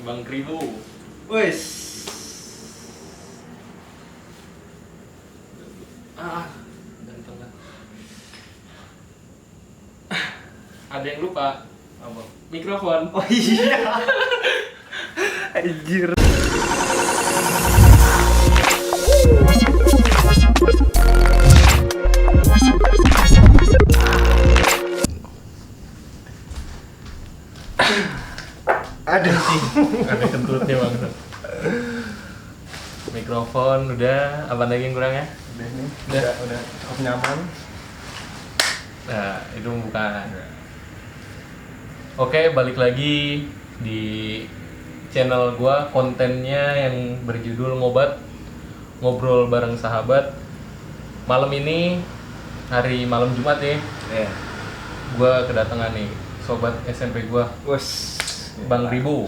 Bang Kribo. Wes. Ganteng lah. Ada yang lupa. Apa? Mikrofon. Oh iya. Anjir. Aduh. Ada kentutnya banget. Mikrofon udah, apa lagi yang kurang ya? Udah nih. Udah. Udah cukup nyaman. Nah, itu bukan. Oke, balik lagi di channel gua, kontennya yang berjudul Ngobrol Bareng Sahabat. Malam ini hari malam Jumat ya. Iya. Gua kedatangan nih sobat SMP gua, Wes. Bang Ribu.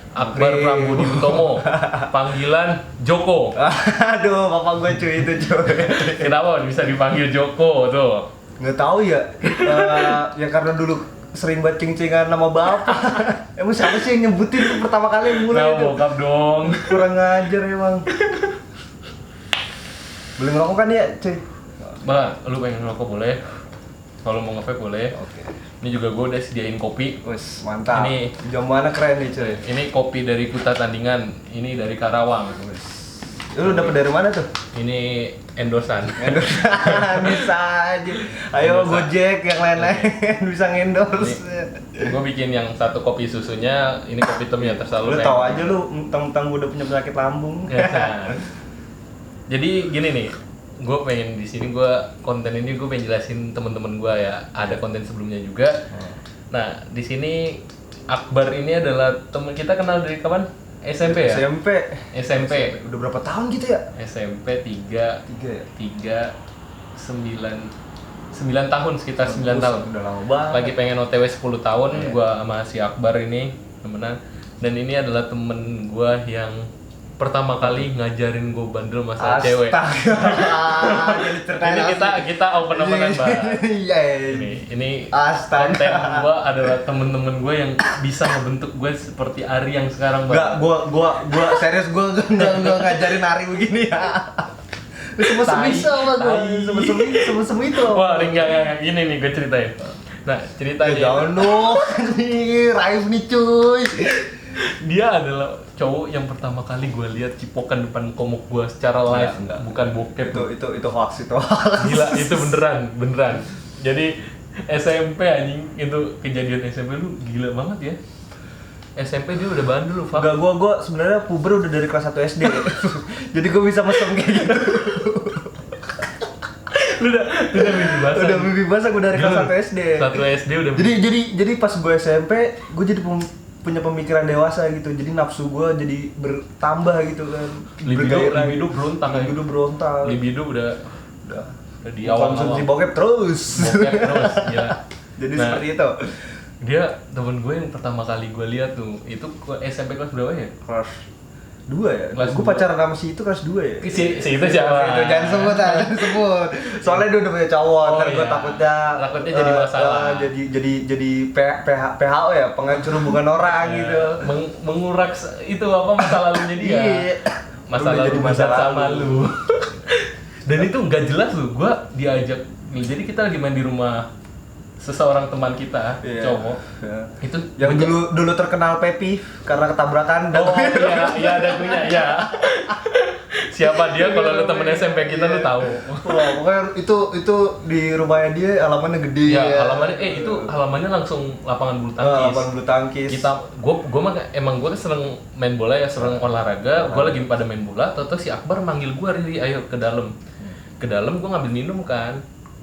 Akbar Prambudi Utomo, panggilan Joko. Aduh, bapak gue cuy itu cuy. Kenapa bisa dipanggil Joko tuh? Nggak tahu ya. Ya karena dulu sering buat cing-cingan nama bapak. Emang siapa sih yang nyebutin pertama kali yang mulai Nah, itu? bokap dong. Kurang ngajar emang. Beli ngerokok kan ya cuy? Bah, lu pengen ngerokok boleh. Kalau mau nge-vape boleh. Oke. Ini juga gue udah sediain kopi. Wes mantap. Ini- jam mana keren nih cuy. Ini kopi dari Kuta Tandingan. Ini dari Karawang. Lu dapet dari mana tuh? Ini endorsan. Bisa aja. Ayo Bisa. Gojek yang lain-lain bisa ngendorse. Gue bikin yang satu kopi susunya, ini kopi hitamnya terserah Lu pengen. tahu aja lu mentang-mentang gua udah punya penyakit lambung. Ya, kan? Jadi gini nih, gue pengen di sini konten ini gue pengen jelasin temen-temen gue ya. Ada konten sebelumnya juga. Nah, di sini Akbar ini adalah temen kita, kenal dari kapan? SMP ya? SMP. Udah berapa tahun gitu ya? SMP 3 3 ya? 9 tahun, sekitar 9 tahun. Udah lama banget. Lagi pengen OTW 10 tahun, Iya. gua sama si Akbar ini temenan. Dan ini adalah temen gua yang pertama kali ngajarin gua bandel masalah cewek. Astaga. Jadi ceritain Ini kita open-openan banget. Iya. Ini Astaga. konten gua adalah temen-temen gua yang bisa ngebentuk gua seperti Ari yang sekarang, Enggak, Bang. gua serius gua enggak ngajarin Ari begini ya. Semua-semua bisa sama gua. Semua-semua itu. Wah, enggak gini nih gua ceritain. Nah, ceritanya Jangan dong. Nih, Raif nih cuy. dia adalah cowok yang pertama kali gue lihat cipokan depan komuk gue secara live, Enggak. bukan bokep. Itu hoax itu. Gila, itu beneran. Jadi SMP anjing, itu kejadian SMP lu gila banget ya. SMP dia udah bandel lu, Fak. Enggak, gua sebenarnya puber udah dari kelas 1 SD. Jadi gua bisa mesem kayak gitu. Lu udah mimpi basah. Udah mimpi basah gua dari kelas 1 SD. 1 SD udah. Jadi pas gua SMP, gua jadi punya pemikiran dewasa gitu. Jadi nafsu gua jadi bertambah gitu kan. libido berontak ya. Libido berontak. Libido udah di Konsumsi awal-awal. bokep terus. Bokep terus, gila. Jadi Nah, seperti itu. Dia temen gue yang pertama kali gue lihat tuh, itu SMP kelas berapa ya? Kelas 2 ya? Kelas Gua 2. pacaran sama si itu kelas 2 ya? Si itu siapa? Itu jangan sebut, jangan sebut. Soalnya dia udah punya cowok, Oh, ntar gue iya. Takutnya jadi masalah. Jadi PHO ya, penghancur hubungan orang gitu. Mengurak itu apa masa lalunya dia. Iya. Masa Udah lalu jadi masa bisa sama lalu. lu. Dan itu nggak jelas lu, gua diajak. Jadi kita lagi main di rumah seseorang teman kita, Iya. cowok. Iya. Itu Yang dulu terkenal Pepi karena ketabrakan. Oh iya ada punya ya. Siapa dia? Kalau lu temen SMP kita lu tahu. Wah, pokoknya itu di rumahnya dia halamannya gede Ya, halamannya langsung lapangan bulu tangkis. lapangan bulu tangkis. Gua mah emang gua seneng main bola ya, seneng olahraga. Gua lagi pada main bola, tahu si Akbar manggil gua, Riri, ayo ke dalam. Ke dalam gua ngambil minum kan.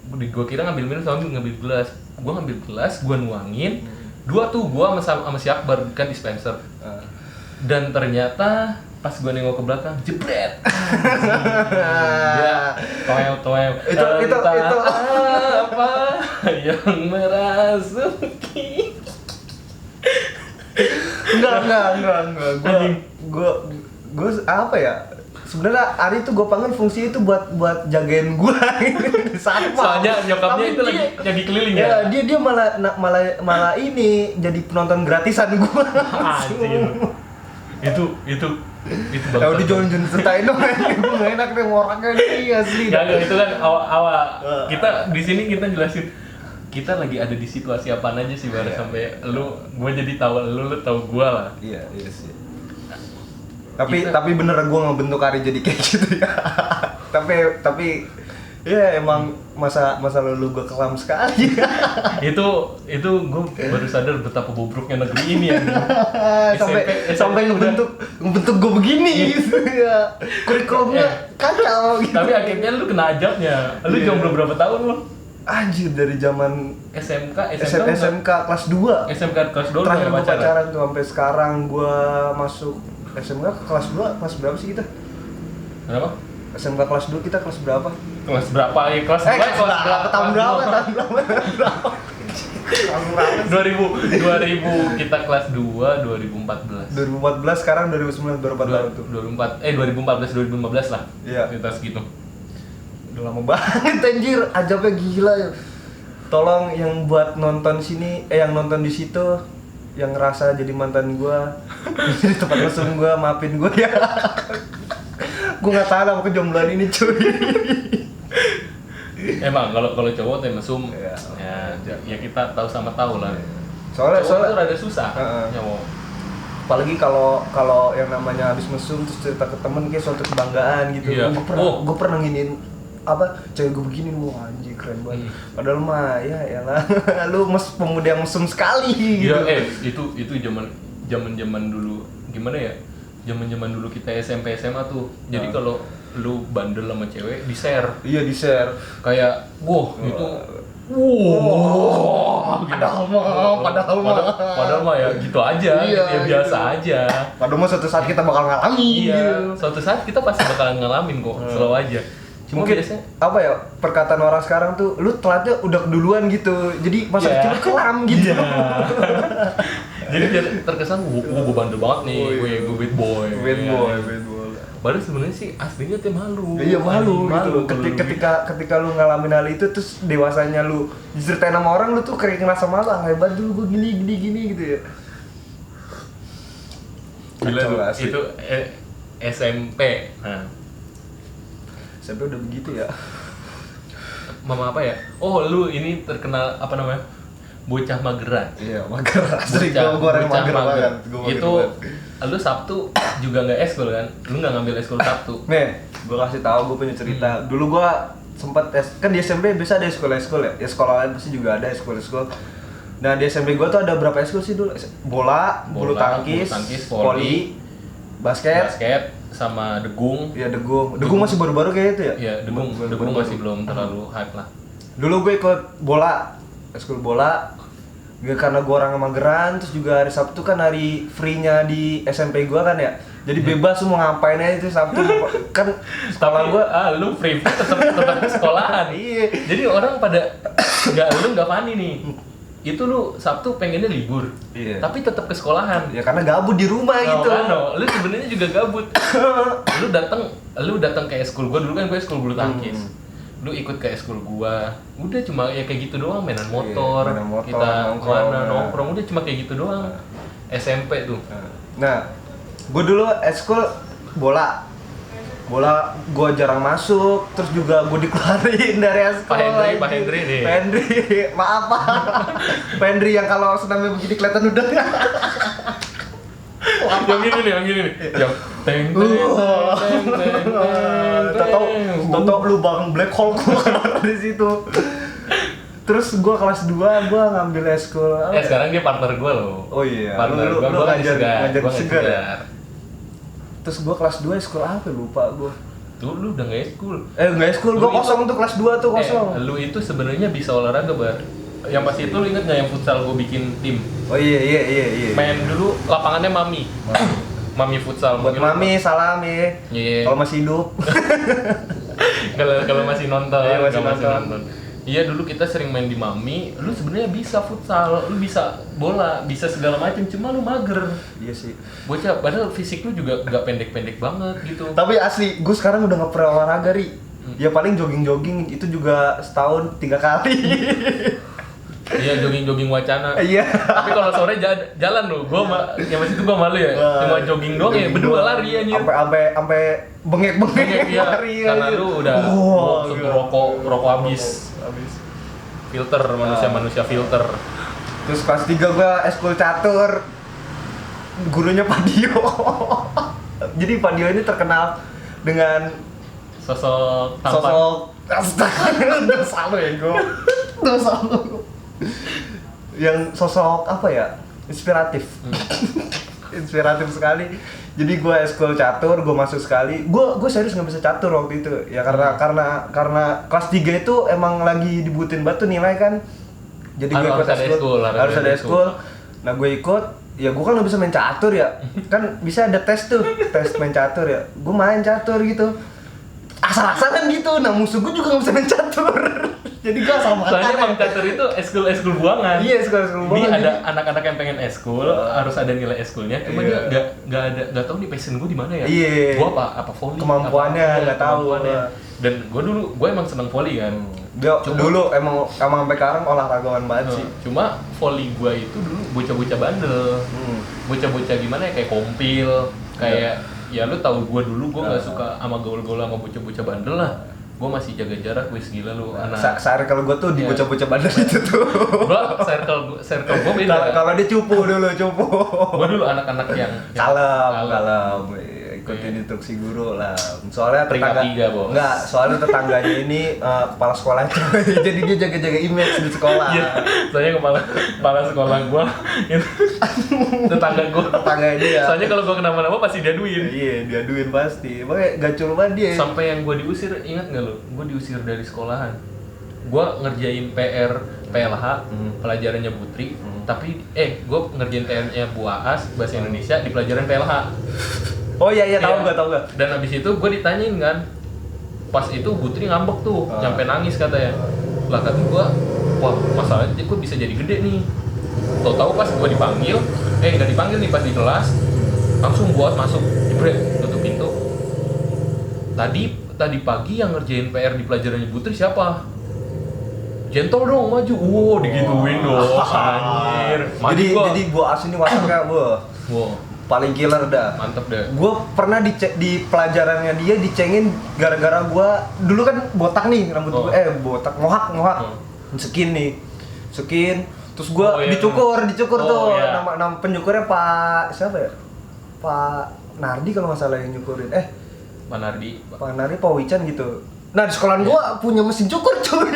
Gua kira ngambil minum sambil ngambil gelas. Gua ngambil gelas, gua nuangin. Dua tuh gua sama si Akbar kan dispenser. Dan ternyata pas gua nengok ke belakang, jebret. Dia toel. Itu apa yang merasuki. Enggak. Gua apa ya? Sebenarnya Ari tuh gue panggil fungsi itu buat jagain gue satpam. Soalnya nyokapnya Tapi itu lagi keliling ya. Dia malah ini jadi penonton gratisan gue. Anjing. itu Ya udah jangan ceritain dong, gue gak enak deh orangnya nih asli. Gak, itu kan awal kita di sini kita jelasin kita lagi ada di situasi apaan aja sih baru sampai gue jadi tahu lu tahu gue lah. Iya sih. Tapi bener gue ngebentuk Ari jadi kayak gitu ya. tapi ya emang masa lalu gue kelam sekali. itu gue baru sadar betapa bobroknya negeri ini ya. sampai ngebentuk gue begini gitu ya. Kurikulumnya kacau gitu. Tapi akhirnya lu kena ajabnya. Lu jomblo berapa tahun lu? Anjir, dari zaman SMK kelas 2. SMK kelas 2 terakhir gue pacaran pacaran tuh sampai sekarang gue masuk SMK kelas 2, kelas berapa sih kita? Berapa? SMK kelas 2 kita kelas berapa? Kelas berapa? Ya kelas 2 kelas berapa? Tahun berapa? 2000 kita kelas 2 2014. 2014 sekarang 2009 berapa tahun tuh? 2015 lah. Iya. Kita segitu. Udah lama banget anjir, ajabnya gila ya. Tolong yang buat nonton sini, yang nonton di situ, yang ngerasa jadi mantan gua, di tempat mesum gua, maafin gua ya. Gua nggak tahan sama kejombloan ini cuy. Emang kalau cowok tuh mesum, Iya. ya kita tahu sama tahu lah. Soalnya itu rada susah. Cowok. Apalagi kalau yang namanya habis mesum terus cerita ke temen kayak suatu kebanggaan gitu. Iya. Gue pernah nginin cewek gue begini, wah anjir keren banget. Padahal mah ya elah lu pemuda yang mesum sekali gitu. Iya, itu zaman dulu gimana ya? Zaman dulu kita SMP SMA tuh. Jadi kalau lu bandel sama cewek di-share. Iya, di-share. Kayak itu padahal mah ya gitu aja, iya, ya biasa aja. Padahal mah suatu saat kita bakal ngalamin. Iya, suatu saat kita pasti bakalan ngalamin kok, slow aja. Cuma mungkin biasanya apa ya, perkataan orang sekarang tuh lu telatnya udah keduluan gitu, jadi masa kecil lu kelam gitu. Jadi biar terkesan gue bandel banget nih, gue bad boy. Padahal sebenarnya sih aslinya tuh malu. Iya, malu gitu. Ketika lu ngalamin hal itu terus dewasanya lu diceritain sama orang, lu tuh kayak ngerasa malu, hebat dulu gue gini gitu ya. Gila tuh, itu SMP. Nah, SMP udah begitu ya. Mama apa ya? Oh, lu ini terkenal apa namanya? Bocah mageran. Iya, mager. Asli gue orang mager banget. Itu lu Sabtu juga nggak eskul kan? Lu nggak ngambil eskul Sabtu. Nih, gue kasih tahu, gue punya cerita. Dulu gue sempet kan di SMP biasa ada eskul ya. Ya sekolah lain pasti juga ada eskul. Nah di SMP gue tuh ada berapa eskul sih dulu? Bola, bulu tangkis, voli, basket, sama degung. Iya, degung masih baru-baru kayak itu ya? Iya, degung masih belum terlalu hype lah. Dulu gue ikut bola, eskul bola. Karena gue orang mageran, terus juga hari Sabtu kan hari free-nya di SMP gue kan ya. Jadi bebas lu mau ngapain aja itu Sabtu. Kan sekolah gue lu free tetap sekolahan. Iya. Jadi orang pada lu nggak funny nih. Itu lu Sabtu pengennya libur. Iya. Tapi tetap ke sekolahan. Ya karena gabut di rumah gitu. Lu sebenarnya juga gabut. lu datang ke eskul gua, dulu kan gue eskul bulu tangkis. Lu ikut ke eskul gua, udah cuma ya kayak gitu doang, mainan motor, kita nongkrong, udah cuma kayak gitu doang. SMP tuh. Nah, gua dulu eskul bola gua jarang masuk, terus juga gua dikeluarin dari eskul. Pak Hendri nih. Pak Hendri, maaf Pak. Pak Hendri yang kalau senamnya begini kelihatan udah. Yang gini nih. Yang teng. Tahu lu bang black hole gua keluar di situ. Terus gua kelas 2 gua ngambil eskul. Sekarang dia partner gua loh. Oh iya. Partner gua ngajar segar ya. Terus gua kelas 2 eskul apa lupa gua. Tuh lu udah nggak eskul. Nggak eskul, gua kosong tuh kelas 2 tuh kosong. Lu itu sebenarnya bisa olahraga, Bar. Yang pasti itu lu inget nggak yang futsal gua bikin tim? Oh iya. Main dulu lapangannya Mami futsal. Buat Mami salam ya. Iya. Kalau masih hidup. Kalau masih nonton. Iya, masih nonton. Iya, dulu kita sering main di Mami. Lu sebenarnya bisa futsal, lu bisa bola, bisa segala macam, cuma lu mager. Iya sih. Bocah, padahal fisik lu juga nggak pendek-pendek banget gitu. Tapi asli, gue sekarang udah nggak pernah olahraga, Ri. Ya paling jogging itu juga setahun 3 kali. Iya, jogging wacana. Iya. Tapi kalau sore jalan lu, yang masih itu gua malu ya. Cuma jogging doang ya, berdua lari anjir. Sampai bengek-bengek Iya, lari karena anjir. lu udah rokok habis. Filter, manusia filter. Terus kelas 3 gua eskul catur. Gurunya Padio. Jadi Padio ini terkenal dengan Sosok tampan. Dosa lu ya gua. Dosa lu. Yang sosok apa ya? Inspiratif. Inspiratif sekali. Jadi gue eskul catur, gue masuk sekali. Gue serius nggak bisa catur waktu itu. Ya karena kelas 3 itu emang lagi dibutuhin batu nilai kan. Jadi gue ikut eskul. Harus ada eskul. Nah gue ikut. Ya gue kan nggak bisa main catur ya. Kan bisa ada tes tuh, tes main catur ya. Gue main catur gitu. Asal-asalan gitu. Nah musuh gue juga nggak bisa main catur. Jadi gue asal makan. Soalnya emang catur itu eskul buangan. Iya, eskul buangan. Ini ada anak-anak yang pengen eskul, harus ada nilai eskulnya. Cuma dia nggak tahu nih passion gue di mana ya. Iya. Gue apa volley. Kemampuannya nggak tahu. Dan gue emang seneng volley kan. Dia dulu emang sampai sekarang olahragawan banget sih. Cuma volley gue itu dulu bocah-bocah bandel. Bocah-bocah gimana ya, kayak kompil, kayak ya lu tahu gue dulu gue nggak suka sama gaul-gaul sama bocah-bocah bandel lah. Gue masih jaga jarak, wis gila lu anak. Circle gue tuh di bocah-bocah bandel itu tuh. Circle gue beda. Kalau dia cupu. Gue dulu anak-anak yang kalem. Ikutin instruksi guru lah. Soalnya soalnya tetangganya ini kepala sekolah coy. Jadi dia jaga-jaga image di sekolah. Iya. Soalnya kepala sekolah gue tetangga dia. Soalnya kalau gue kenapa-napa pasti diaduin. Iya, diaduin pasti. Makanya gacul banget dia. Sampai yang gue diusir, ingat nggak lo? Gue diusir dari sekolahan. Gue ngerjain PR PLH, pelajarannya Putri. Tapi gue ngerjain PR-nya Bu Aas bahasa Indonesia di pelajaran PLH. Oh iya tahu nggak. Dan abis itu gue ditanyain kan, pas itu Putri ngambek tuh, sampai nangis katanya. Lah kata gue, wah masalahnya gue bisa jadi gede nih. Tahu pas gue dipanggil, nggak dipanggil nih pas di kelas, langsung buat masuk, jebret, tutup pintu. Tadi pagi yang ngerjain PR di pelajarannya Putri siapa? Gentle dong, maju. Digituin dong, anjir. Jadi Bu As ini wataknya, paling killer dah. Mantep dah. Gue pernah di pelajarannya dia dicengin gara-gara gue dulu kan botak nih rambut gue, botak mohak. Skin. Terus gue dicukur tuh. Iya. Nama penyukurnya Pak siapa ya? Pak Nardi kalau nggak salah yang nyukurin. Pak Nardi, Pak Wican gitu. Nah di sekolahan gua punya mesin cukur cuy.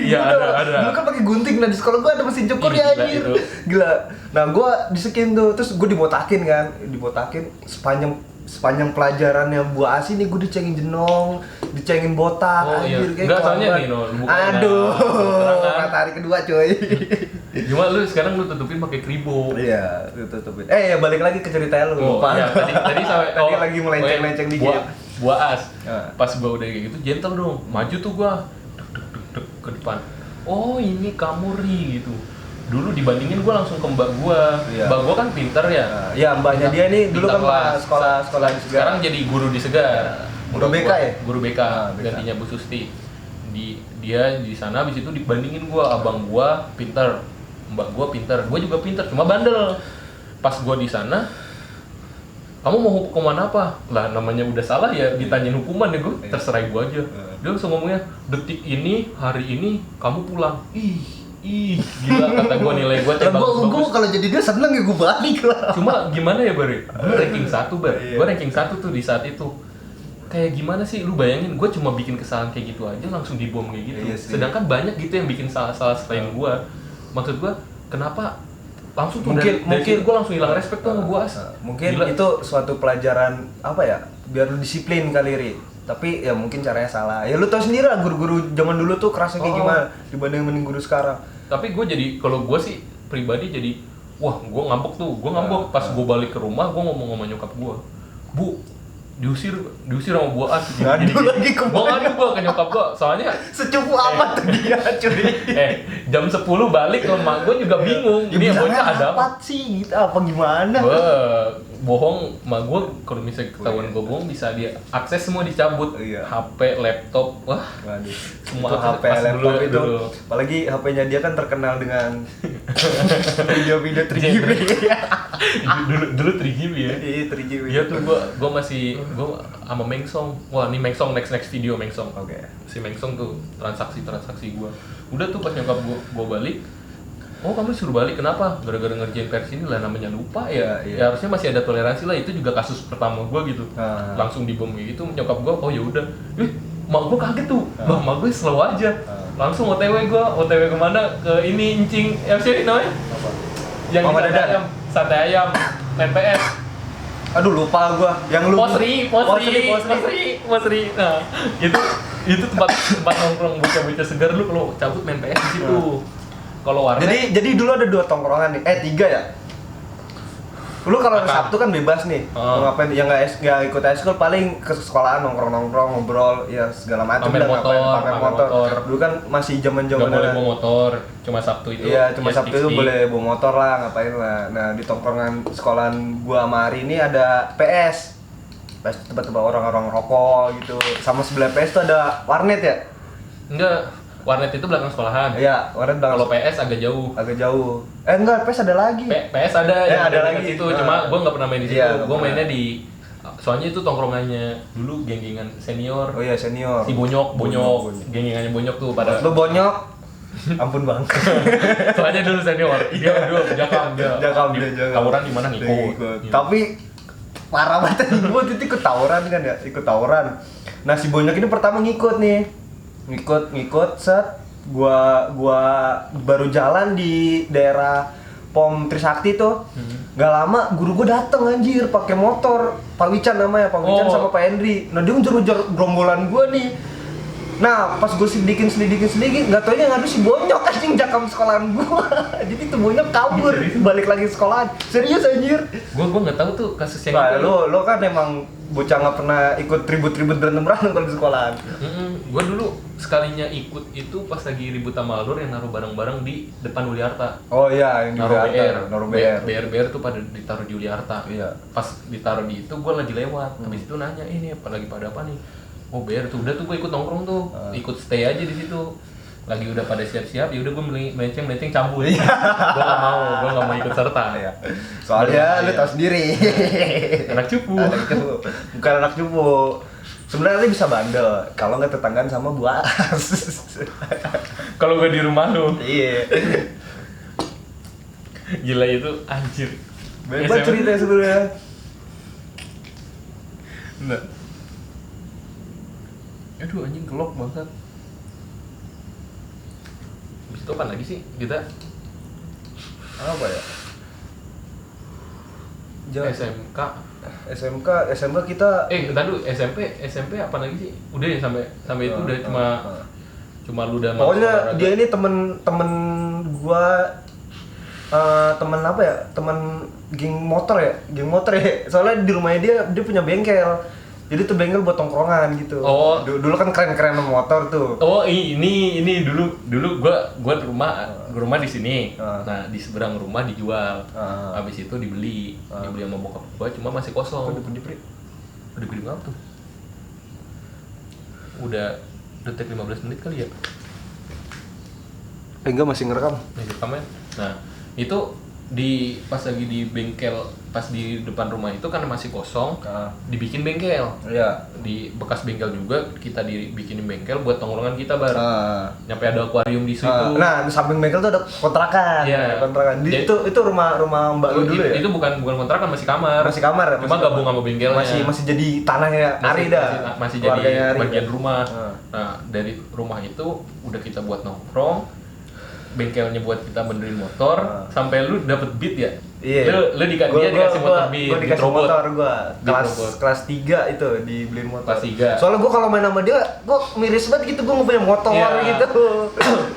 Iya ada. Dulu kan pakai gunting. Nah di sekolah gua ada mesin cukur ya anjir. Gila. Nah gua disekin tuh, terus gua dibotakin sepanjang pelajarannya Bu Asi nih gua dicengin jenong, dicengin botak anjir kayak. Enggak soalnya nih aduh. Matahari kedua cuy. Cuma lu sekarang lu tutupin pakai kribo. Iya, tutupin. Ya balik lagi ke cerita lu. Iya, tadi sampai lagi melenceng-lenceng dikit. Buas. Pas gua udah kayak gitu, gentle dong. Maju tuh gua. Dek ke depan. Oh, ini kamu Ri gitu. Dulu dibandingin gua langsung ke mbak gua. Iya. Mbak gua kan pinter ya. Iya, mbaknya dia nih dulu kan sekolah di Segar. Sekarang jadi guru di Segar. Guru BK ya? Guru BK, gantinya Bu Susti. Dia di sana habis itu dibandingin gua, abang gua pinter. Mbak gua pinter, gua juga pinter, cuma bandel. Pas gua di sana, kamu mau hukuman apa? Lah namanya udah salah ya ditanyain hukuman ya gue, terserah gue aja. Dia langsung ngomongnya, detik ini, hari ini kamu pulang. Ih, gila kata gue nilai gue teh bagus. Gue kalau jadi dia seneng ya gue balik lah. Cuma gimana ya Bari? Gue ranking 1 Bar. Gue ranking 1 tuh di saat itu. Kayak gimana sih lu bayangin gue cuma bikin kesalahan kayak gitu aja langsung dibom kayak gitu. Sedangkan banyak gitu yang bikin salah-salah selain gue. Maksud gue kenapa langsung tuh mungkin gue langsung hilang respect tuh sama Bu As. Mungkin gila. Itu suatu pelajaran apa ya, biar lu disiplin kali Ri, tapi ya mungkin caranya salah ya. Lu tau sendiri lah guru-guru zaman dulu tuh kerasnya kayak gimana dibanding guru sekarang. Tapi gue jadi, kalau gue sih pribadi jadi wah gue ngambek pas gue balik ke rumah gue ngomong sama nyokap gue, Bu diusir sama buaan. Ngadu lagi ke Gua ngadu gua ke nyokap gua, soalnya Secupu apa tuh dia cuy? jam 10 balik ke emak gua juga bingung. Ya Ini yang bocah bilangnya ada apa? apa sih gitu, apa gimana? Wah, bohong, emak gua kalau misalnya ketahuan gua bohong bisa dia akses semua dicabut. Iya. HP, laptop, wah. Waduh, Semua itu HP pas laptop dulu- itu, dulu. apalagi HP-nya dia kan terkenal dengan video-video 3GB. dulu 3GB ya. Iya, 3GB. Iya tuh gua masih sama Mengsong. Wah, ini Mengsong next video Mengsong. Oke. Si Mengsong tuh transaksi gua. Udah tuh pas nyokap gua balik. Oh, kamu disuruh balik kenapa? Gara-gara ngerjain versi ini lah, namanya lupa ya. Iya. Ya harusnya masih ada toleransi lah, itu juga kasus pertama gua gitu. Ah. Langsung dibom gitu, nyokap gua, oh ya udah. Mak gua kaget tuh. Bah, mak gua slow aja. Langsung OTW kemana? Ke ini Incing, siapa sih namanya? Apa? Yang Mama di Dadan. sate ayam, main PS. Aduh, lupa gua. Yang lu Posri. Nah, itu tempat nongkrong bocah-bocah segar, lu kalau cabut main PS di situ. Kalau warnet Jadi dulu ada 2 tongkrongan nih. 3 ya? Lu kalau hari Akan. Sabtu kan bebas nih. Mau ngapain? Yang nggak ikut eskul paling ke sekolahan nongkrong-nongkrong, ngobrol, ya segala macam Pamer pamer motor. motor. Dulu kan masih nggak zaman-zaman boleh bawa motor, cuma Sabtu itu. Iya, cuma ya Sabtu itu stick-stick. boleh bawa motor lah, ngapain lah. Nah, di tongkrongan sekolahan gua sama Ari ini ada PS. PS tempat-tempat orang-orang rokok gitu. Sama sebelah PS tuh ada warnet ya? Enggak, warnet itu belakang sekolahan. Iya, warnet Kalau belakang. PS agak jauh. Agak jauh. Enggak, PS ada lagi. PS ada yang ada dekat lagi. situ, Nah. cuma gua nggak pernah main di situ. Iya, nggak Gua pernah. mainnya di soalnya itu tongkrongannya dulu geng-gengan senior. Oh iya, senior. Si Bonyok. Geng-gengannya Bonyok tuh pada. Lu bonyok. Ampun, Bang. Soalnya dulu senior. Dia dulu jakam dia. Jakam, Di- dia jakam. Tawuran di mana ngikut. Gitu. Tapi parah banget gue itu ikut tawuran kan ya, ikut tawuran. Nah, si Bonyok ini pertama ngikut nih. Ngikut set gua baru jalan di daerah Pom Trisakti tuh. Gak lama guru gua dateng anjir pakai motor, Pak Wican namanya, Pak Wican Oh. sama Pak Hendri. Nah, dia ngejar-ngejar gerombolan gua nih. Nah, pas gue selidikin, nggak taunya ngadu si Bonyok anjing jakam sekolahan gua. Jadi tuh Bonyok kabur, balik lagi sekolahan. Serius anjir. Gua nggak tahu tuh kasus yang Nah, itu. lo kan emang bocah nggak pernah ikut ribut-ribut berantem kalau di sekolahan. Gua dulu sekalinya ikut itu pas lagi ribut sama Alur yang naruh barang-barang di depan Uliarta. Oh iya, yang di Naruh Jakarta, BR. naruh BR. BR tuh pada ditaruh di Uliarta. Iya. Pas ditaruh di itu gua lagi lewat. Habis itu nanya, ini apa lagi pada apa nih? Oh, BR tuh. Udah tuh gua ikut nongkrong tuh. Ikut stay aja di situ. Lagi udah pada siap-siap, ya udah gua melenceng cabut. Gua nggak mau ikut serta. Iya. Soalnya lu Iya. tahu sendiri. Anak cupu. Anak cupu. Bukan anak cupu. Sebenarnya lu bisa bandel kalau nggak tetanggaan sama buas. Kalau gua di rumah lu. Iya. Gila itu anjir. Bebas cerita sebenarnya. Enggak. Aduh anjing kelok banget. Habis itu apa lagi sih kita Apa ya? SMK kita entar dulu SMP apa lagi sih? Udah ya sampai itu udah cuma lu dan pokoknya dia ini temen gua temen apa ya? Temen geng motor ya. Soalnya di rumahnya dia punya bengkel. Jadi tuh bengkel buat tongkrongan gitu. Oh. Dulu kan keren-keren motor tuh. Oh ini dulu gua rumah di sini. Ah. Nah di seberang rumah dijual. Ah. Habis itu dibeli sama bokap gua cuma masih kosong. Udah gede banget tuh. Udah detik 15 menit kali ya. Enggak, masih ngerekam. Nah itu pas lagi di bengkel, pas di depan rumah itu karena masih kosong, dibikin bengkel. Iya. Di bekas bengkel juga kita dibikinin bengkel buat tongkrongan kita nyampe ada akuarium di situ. Nah, di samping bengkel tuh ada kontrakan. Iya. Kontrakan. Jadi- Itu rumah Mbak lu dulu ya? Itu bukan kontrakan, masih kamar. Masih kamar. Cuma gabung sama bengkelnya. Masih jadi tanahnya Ari dah. Masih jadi Keluarganya Ari bagian dah. rumah. Ah. Nah, dari rumah itu udah kita buat nongkrong, bengkelnya buat kita benerin motor, sampai lu dapet beat ya. Iya. Lu dia dikasih motor Beat dikasih robot. motor gua. Beat Kelas robot. kelas 3 itu dibeliin motor. Kelas 3. Soalnya gua kalau main sama dia, gua miris banget gitu, gua nggak punya motor Iya. gitu.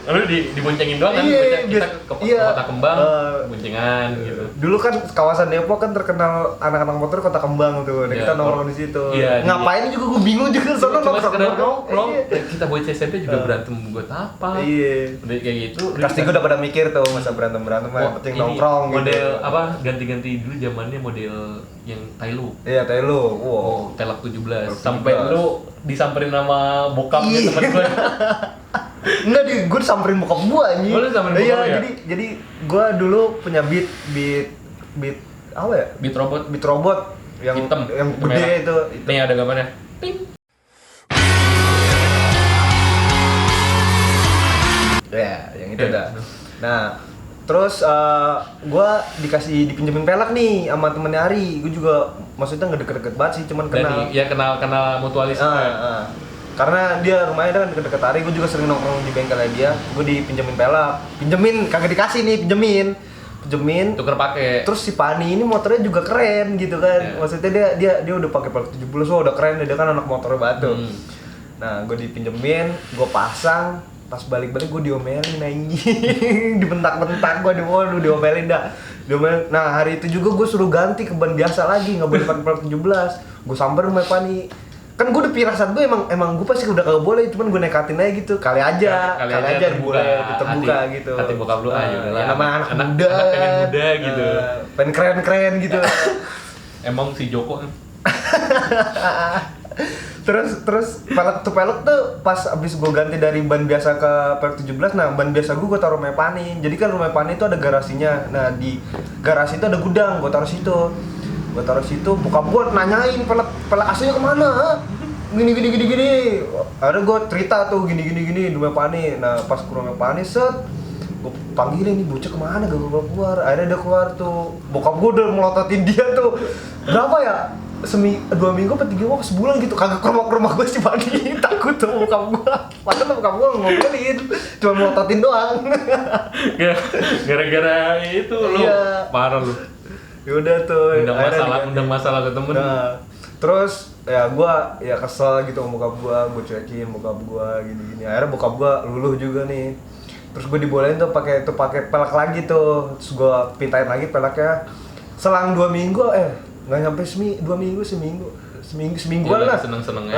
Lu diboncengin doang kan? Iya, Kita ke iya. Kota Kembang, Eh, boncengan gitu. Dulu kan kawasan Depok kan terkenal anak-anak motor Kota Kembang tuh. Dan Iya, kita nongkrong di situ. iya, Ngapain juga gua bingung juga soalnya Cuma sekedar nongkrong. nongkrong, Iya. kita bocah SMP juga berantem buat apa? Iya. Udah kayak gitu. Pasti gua udah pada mikir tuh masa berantem-berantem yang penting nongkrong gitu. Model apa ganti-ganti dulu zamannya model yang Tailu. Iya, Telo. Wow. Telak 17. Telak Sampai 17. lu disamperin sama bokapnya Iya. temen gue. Enggak, gue samperin bokap gua anjing. Oh, lu samperin bokap Iya, lu ya? jadi gua dulu punya beat apa ya? Beat robot Beat robot yang hitam, yang hitam gede merah. itu. Nih ada gambarnya. Ping. Ya, yang itu Iya. dah. Nah, terus gua dipinjemin pelek nih sama temennya Ari. Gue juga maksudnya nggak deket-deket banget sih, cuman kenal. Ya kenal mutualisme. Karena dia rumahnya kan deket-deket Ari, gue juga sering nongkrong di bengkelnya dia. Gue dipinjemin pelek, kagak dikasih nih, pinjemin. Tuker pakai. Terus si Pani ini motornya juga keren gitu kan. Yeah. Maksudnya dia udah pakai pelek 70, so udah keren, dia kan anak motornya batu. Nah, gue dipinjemin, gue pasang, pas balik-balik gue diomelin anjing. Dibentak-bentak gue lu diomelin dah. Diomelin. Nah, hari itu juga gue suruh ganti ke ban biasa lagi, enggak boleh pakai pelek 17. Gue samperin sama Pani. Kan gue udah pirasat gue emang gue pasti udah kagak boleh, cuman gue nekatin aja gitu. Kali aja terbuka. terbuka gitu. Hati bokap lu Ya, lah. namanya anak muda. pengen muda gitu. Pengen keren-keren gitu. Emang si Joko kan. terus pelek tuh pas abis gue ganti dari ban biasa ke pelek 17, nah ban biasa gue taruh rumah Pani. Jadi kan rumah Pani itu ada garasinya. Nah di garasi itu ada gudang, gue taruh situ. Bokap gue nanyain pelek aslinya kemana? Gini. Akhirnya gue cerita tuh gini di rumah Pani. Nah pas ke rumah Pani set, gue panggilin nih bocah kemana gak keluar. Akhirnya dia keluar tuh. Bokap gue udah melototin dia tuh. Berapa ya? 2 minggu apa 3 minggu sebulan gitu, kagak ke rumah gue si Pani. Takut tuh bokap gue. Padahal bokap gue ngobrolin, cuma melototin doang. Gara-gara itu lu Iya. parah lu. Yaudah tuh. Undang masalah ke temen. Nah, terus ya gua ya kesel gitu sama bokap gua cuekin bokap gua gini. Akhirnya bokap gua luluh juga nih. Terus gua dibolehin tuh pakai pelek lagi tuh. Terus gua pintain lagi peleknya. Selang 2 minggu nggak nyampe 2 minggu, semingguan Iya, lah.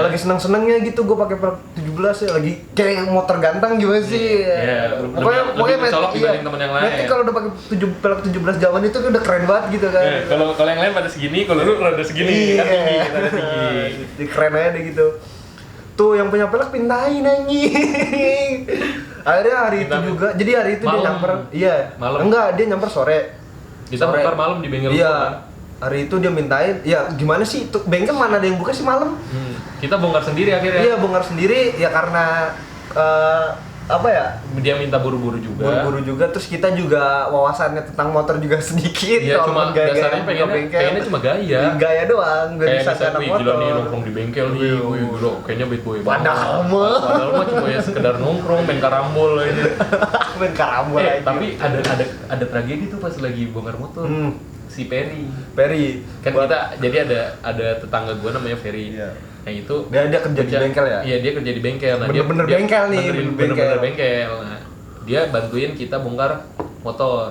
lagi seneng-senengnya gitu gua pakai pelek 17 ya, lagi kayak motor ganteng gimana sih. Iya, lebih mencolok dibanding temen yang lain. Nanti kalau udah pakai pelek 17 zaman itu kan udah keren banget gitu kan. Kalau yang lain pada segini, kalau lu rada segini, kan tinggi, rada tinggi. Jadi keren aja deh gitu. Tuh yang punya pelek pindahin anjing. Akhirnya hari itu Pindahin. juga, jadi hari itu dia Malam. nyamper. Iya. Malam. Enggak, dia nyamper sore. Kita Sore. bongkar malam di bengkel Iya. gua, kan? Hari itu dia mintain, ya gimana sih? Tuh bengkel mana ada yang buka sih malam? Kita bongkar sendiri akhirnya. Iya, bongkar sendiri ya karena apa ya? Dia minta buru-buru juga. Buru-buru juga, terus kita juga wawasannya tentang motor juga sedikit. Iya, cuma gaya-gaya dasarnya buka pengennya cuma gaya. Gaya doang, gak Kayak bisa misalnya, anak wih motor. gila nih nongkrong di bengkel nih, Wih, wih gila kayaknya bad boy banget. Padahal mah. Padahal mah cuma ya sekedar nongkrong, main karambol aja. Main karambol aja. Tapi ada tragedi tuh pas lagi bongkar motor. Si Perry. Kan kita jadi ada tetangga gua namanya Ferry. Iya. Nah itu Dia kerja di bengkel ya? Iya, dia kerja di bengkel. Nah, Bener-bener dia bengkel nih, bener-bener bengkel. Nah, dia bantuin kita bongkar motor.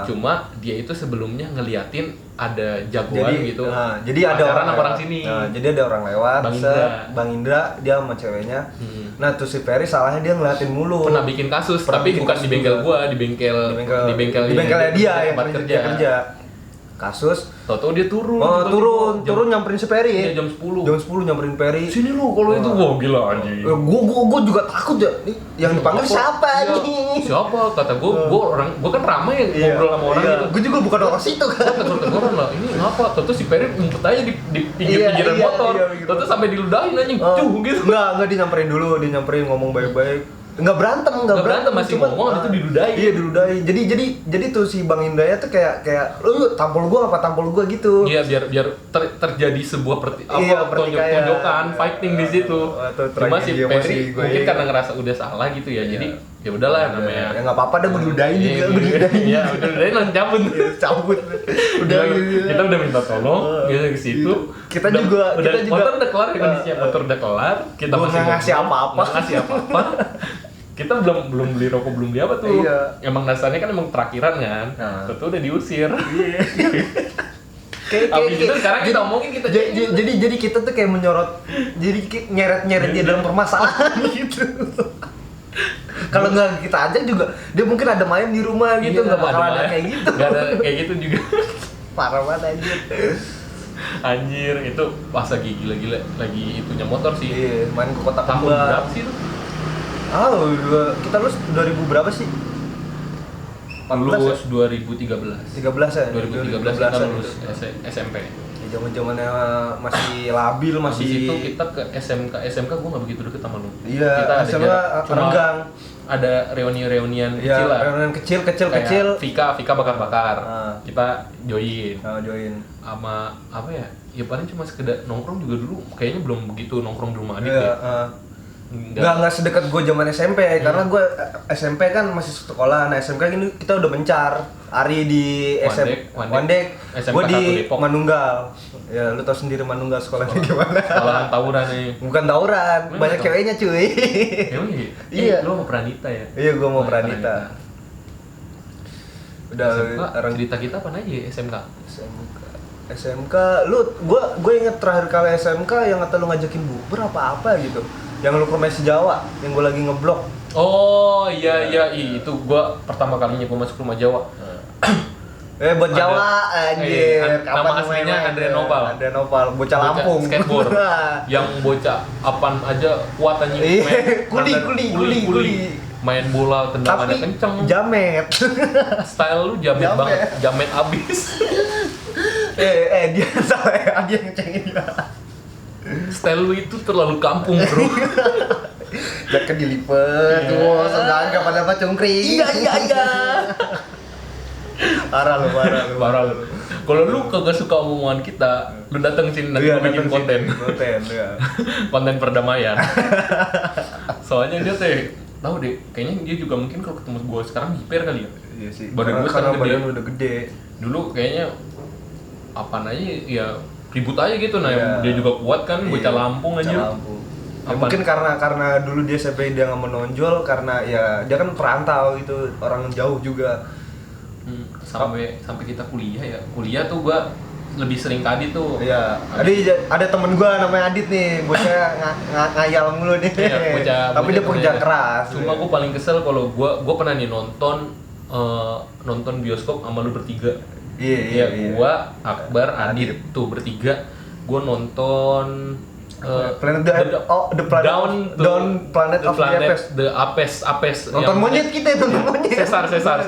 Cuma dia itu sebelumnya ngeliatin ada jagoan gitu. Jadi ada pacaran orang sama lewat. orang sini. Jadi ada orang lewat. Bang Indra. Bang Indra dia sama ceweknya. Nah, tuh si Ferry salahnya dia ngeliatin mulu. Pernah bikin kasus, tapi bikin bukan kasus di bengkel juga. gua, di bengkelnya dia yang tempat kerja. Kasus. Tahu-tahu dia turun. Turun nyamperin si Ferry. Iya, jam 10. Jam 10 nyamperin Ferry. Sini lu kalau itu wah gila anjing. Gua juga takut ya. Yang dipanggil siapa Iya, nih? siapa? Kata gua kan ramai ngobrol sama orang gitu. Gue juga bukan orang situ kan. Tegur-teguran lah, ini ngapa? Terus si Peri ngumpet aja di pinggir-pinggiran motor. gitu. Terus sampai diludahin anjing, cuh gitu. Enggak dia nyamperin dulu, dia nyamperin ngomong baik-baik. Enggak berantem, Masih ngomong, itu diludahin. Iya, diludahin. Jadi tuh si Bang Indra tuh kayak lu tampol gua gitu. Iya, biar terjadi sebuah pertikaian. tonjokan, fighting di situ. Tuh, Cuma si tragedi emosi Peri gua, mungkin iya. karena ngerasa udah salah gitu ya. Iya. Jadi ya udahlah namanya. Ya nggak apa-apa dah, gue ludahin juga, gue ludahin. Iya, udah ludahin langsung cabut. Cabut. Udah kita udah minta tolong, kita ke situ. Kita juga motor udah kelar kondisinya, motor udah kelar, kita gua masih nggak ngasih apa-apa. Nggak ngasih apa-apa. Kita belum beli rokok, belum beli apa tuh. Iya. Emang dasarnya kan emang terakhiran kan. Nah. Itu udah diusir. Iya. Abis itu sekarang kita omongin kita jadi kita tuh kayak menyorot, jadi nyeret dia dalam permasalahan gitu. Kalau nggak kita ajak juga, dia mungkin ada main di rumah gitu, nggak bakal ada kayak gitu. Nggak ada kayak gitu juga. Parah banget anjir. Anjir, itu pas lagi gila-gila lagi itunya motor sih. Iya, main ke kota Tahun Kembar. berapa sih itu? Kita lulus 2000 berapa sih? Lulus 2013. 13 ya? 2013 kita lulus SMP. Zaman-zamannya masih labil, Masih masih itu kita ke SMK gue nggak begitu deket sama lu. Iya, Kita ada SMA jarak, cuma Renggang. ada reunian Iya, kecil lah. reunian kecil. Kayak Vika bakar-bakar. Ah. Kita join. Join. Sama apa ya? Ya paling cuma sekedar nongkrong juga dulu. Kayaknya belum begitu nongkrong di rumah adik Iya, deh. Nggak sedekat gue zaman SMP, karena gue SMP kan masih sekolah. Nah SMK ini kita udah mencar. Ari di Wandek, gue di Depok. Manunggal. Ya lu tau sendiri Manunggal sekolahnya gimana. Sekolahan tawuran nih. Bukan tawuran, Memang banyak tau. ceweknya cuy. Emang iya? Iya. Lu mau Pranita ya? Iya, gue mau Pranita. Udah SMK, cerita kita apa aja ya SMK? SMK, gue inget terakhir kali SMK yang kata lu ngajakin bubur apa gitu. Yang lu ke Messi Jawa, yang gue lagi ngeblok. Oh iya, itu gua pertama kalinya gua masuk rumah Jawa. Buat Jawa anjir. Nama aslinya Andre Nopal. Andre Nopal, bocah Lampung. Skateboard. Yang bocah apaan aja kuat anjing. Iya, kuli. Main bola tendangannya Tapi kenceng. jamet. Style lu jamet banget, jamet abis. Dia salah ya, dia ngecengin dia. Style lu itu terlalu kampung, bro. Jaket dilipet, tuh, sedang gak pada cungkring. Iya. Parah lu. Parah lu. Kalau lu kagak suka omongan kita, lu datang sini nanti gua bikin konten. Ya. Konten perdamaian. Soalnya dia tahu deh, kayaknya dia juga mungkin kalau ketemu gua sekarang hiper kali ya. Iya sih. Badan gua sekarang gede. Udah gede. Dulu kayaknya apaan aja ya ribut aja gitu. Nah, Iya. dia juga kuat kan, bocah Lampung aja. Ya, mungkin karena dulu dia SMP dia nggak menonjol, karena ya dia kan perantau gitu, orang jauh juga. Sampai kita kuliah tuh gua lebih sering ke Adit tuh. Iya. Ada temen gua namanya Adit nih, bocah ngayal mulu nih. Iya, Tapi dia pekerja keras. Cuma gua paling kesel kalau gua pernah nih nonton bioskop sama lu bertiga. Iya. Gua, Akbar, Adit tuh bertiga. Gua nonton Planet the Apes. Nonton monyet kita, nonton monyet. Sesar.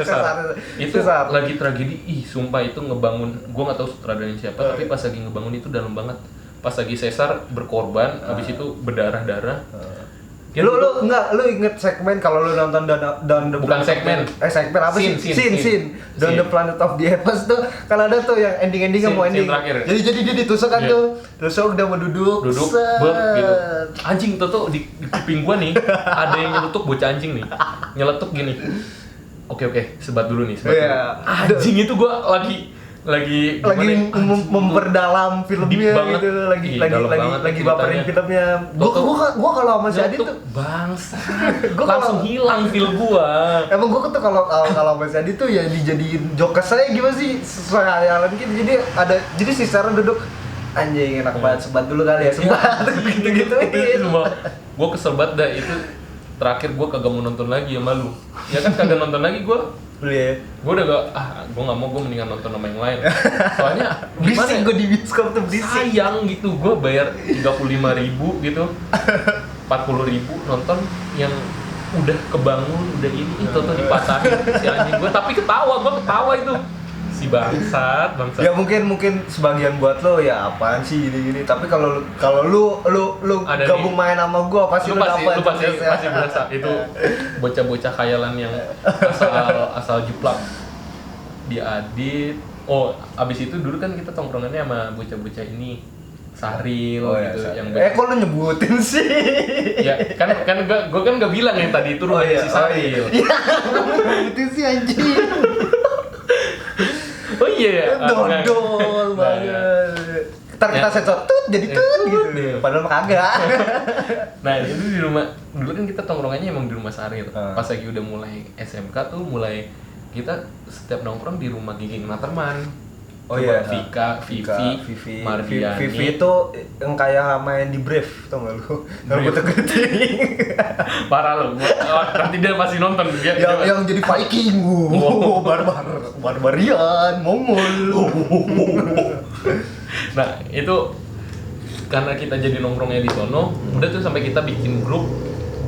Itu lagi tragedi. Sumpah itu ngebangun. Gua nggak tahu sutradaranya siapa, tapi pas lagi ngebangun itu dalam banget. Pas lagi sesar berkorban, habis itu berdarah-darah. Ya, lu inget segmen kalau lu nonton Down the Bukan Planet segmen. Segmen apa sih? Scene. Down the Planet of the Apes tuh kalau ada tuh yang ending-endingnya mau ending. Jadi dia ditusuk kan tuh. Tusuk udah mau duduk gitu. Anjing tuh di kuping gua nih ada yang nyeletuk, bocah anjing nih. Nyeletuk gini. Oke, sebat dulu nih, Iya. Anjing itu gua lagi memperdalam filmnya gitu, lagi baperin filmnya. Gua kalau sama si Adit tuh bangsa. Langsung hilang feel gua. Emang gua tuh kalau sama si Adit tuh ya dijadiin jokes saya gimana sih, sesuai hayalan gitu. Jadi si Sarah duduk, anjing enak banget, sebat dulu kali ya, sebat gitu. Gua kesel banget dah itu. Terakhir gua kagak mau nonton lagi sama lu. Ya kan kagak nonton lagi gua. Gue udah gue nggak mau, gue mendingan nonton sama yang lain. Soalnya berisik gue di bioskop tuh, berisik. Sayang gitu, gue bayar 35.000 gitu, 40.000 nonton yang udah kebangun, udah ini tuh dipatahin si anjing gue, tapi gue ketawa itu si bangsat. Ya mungkin sebagian buat lo ya apaan sih gini-gini, tapi kalau lu gabung main sama gua pasti lu pasti berasa itu bocah-bocah khayalan yang asal jeplak di Adit. Abis itu dulu kan kita tongkrongannya sama bocah-bocah ini Sahril gitu yang kok lu nyebutin sih? ya kan gue kan nggak bilang yang tadi itu rumahnya si Sahril. Iya, nyebutin sih anjing. Oh iya ya. Dodol banget. Ntar kita sensor tut jadi tut gitu. Padahal mah kagak. Nah itu di rumah dulu kan kita tongkrongannya emang di rumah Sahril. Pas lagi udah mulai SMK tuh mulai kita setiap nongkrong di rumah Gigi Naterman. Oh iya, Vika, Vivi, Mardiani. Vivi itu yang kayak main di Brave, tau gak lu? Yang keriting. Parah lu, nanti dia pasti nonton. Yang jadi Viking, barbarian, Mongol. Nah itu karena kita jadi nongkrongnya di sono, udah tuh sampai kita bikin grup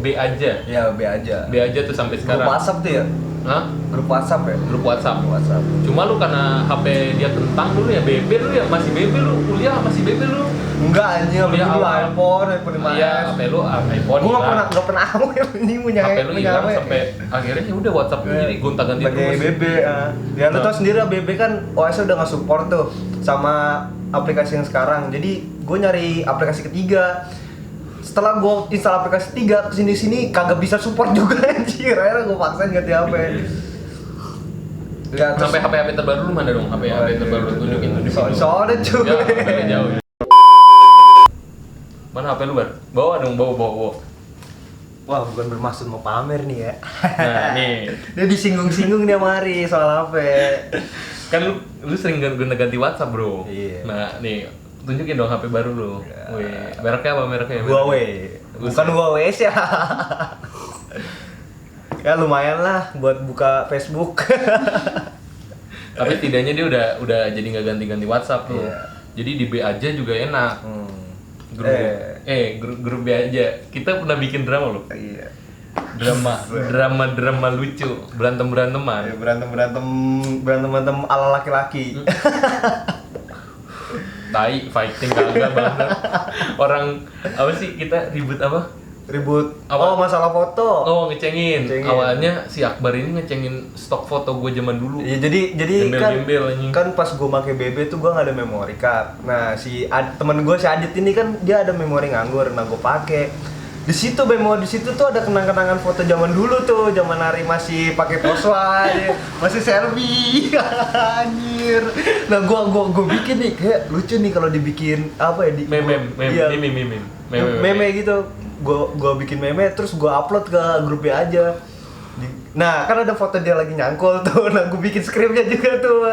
B aja. Ya B aja. B aja tuh sampai sekarang. Grup WhatsApp tuh ya? Hah? Grup WhatsApp ya? Grup WhatsApp. WhatsApp. Cuma lu karena HP dia kentang dulu ya BB lu ya, masih BB lu, kuliah masih BB lu. Enggak anjing, Kuliah dulu awal. iPhone 5S. Iya, HP lu iPhone. Gua enggak pernah ini punya HP lu hilang sampai akhirnya ya udah WhatsApp lu jadi gonta-ganti terus. Pakai BB. Ya lu tau sendiri BB kan OS udah enggak support tuh sama aplikasi yang sekarang. Jadi gue nyari aplikasi ketiga. Setelah gue install aplikasi 3 kesini-sini kagak bisa support juga anjir. Akhirnya gue paksain ganti HP. Ya, Sampai HP terbaru lu mana dong? HP terbaru lu tunjukin. Soalnya cuy. Ya, HP jauh. Mana HP lu, Bar? Bawa dong, bawa. Wah, bukan bermaksud mau pamer nih ya. Nah, nih. Dia disinggung-singgung dia mari soal HP. Kan lu sering ganti WhatsApp, Bro. Iya. Nah, nih tunjukin dong HP baru lu. Wih, mereknya apa mereknya? Huawei. Bukan Huawei ya. Ya lumayan lah buat buka Facebook. Tapi setidaknya dia udah jadi nggak ganti-ganti WhatsApp tuh. Iya. Jadi di B aja juga enak. Grup B aja. Kita pernah bikin drama loh. Iya. Drama lucu, beranteman. Berantem ala laki-laki. Tai, fighting kagak banget. Orang apa sih kita ribut apa? Ribut. Apa? Oh, masalah foto. Oh, ngecengin. Awalnya si Akbar ini ngecengin stok foto gue zaman dulu. Iya, jadi Gembel-gembel, anjing. kan pas gue pakai BB tuh gue nggak ada memory card. Nah, temen gue si Adit ini kan dia ada memori nganggur, nah gue pakai. Di situ tuh ada kenang-kenangan foto zaman dulu tuh, zaman hari masih pakai poswa, masih selfie, anjir. Nah gua bikin nih kayak lucu nih kalau dibikin apa ya di meme gitu. Gua bikin meme terus gua upload ke grupnya aja. Nah kan ada foto dia lagi nyangkul tuh, nah gue bikin skripnya juga tuh,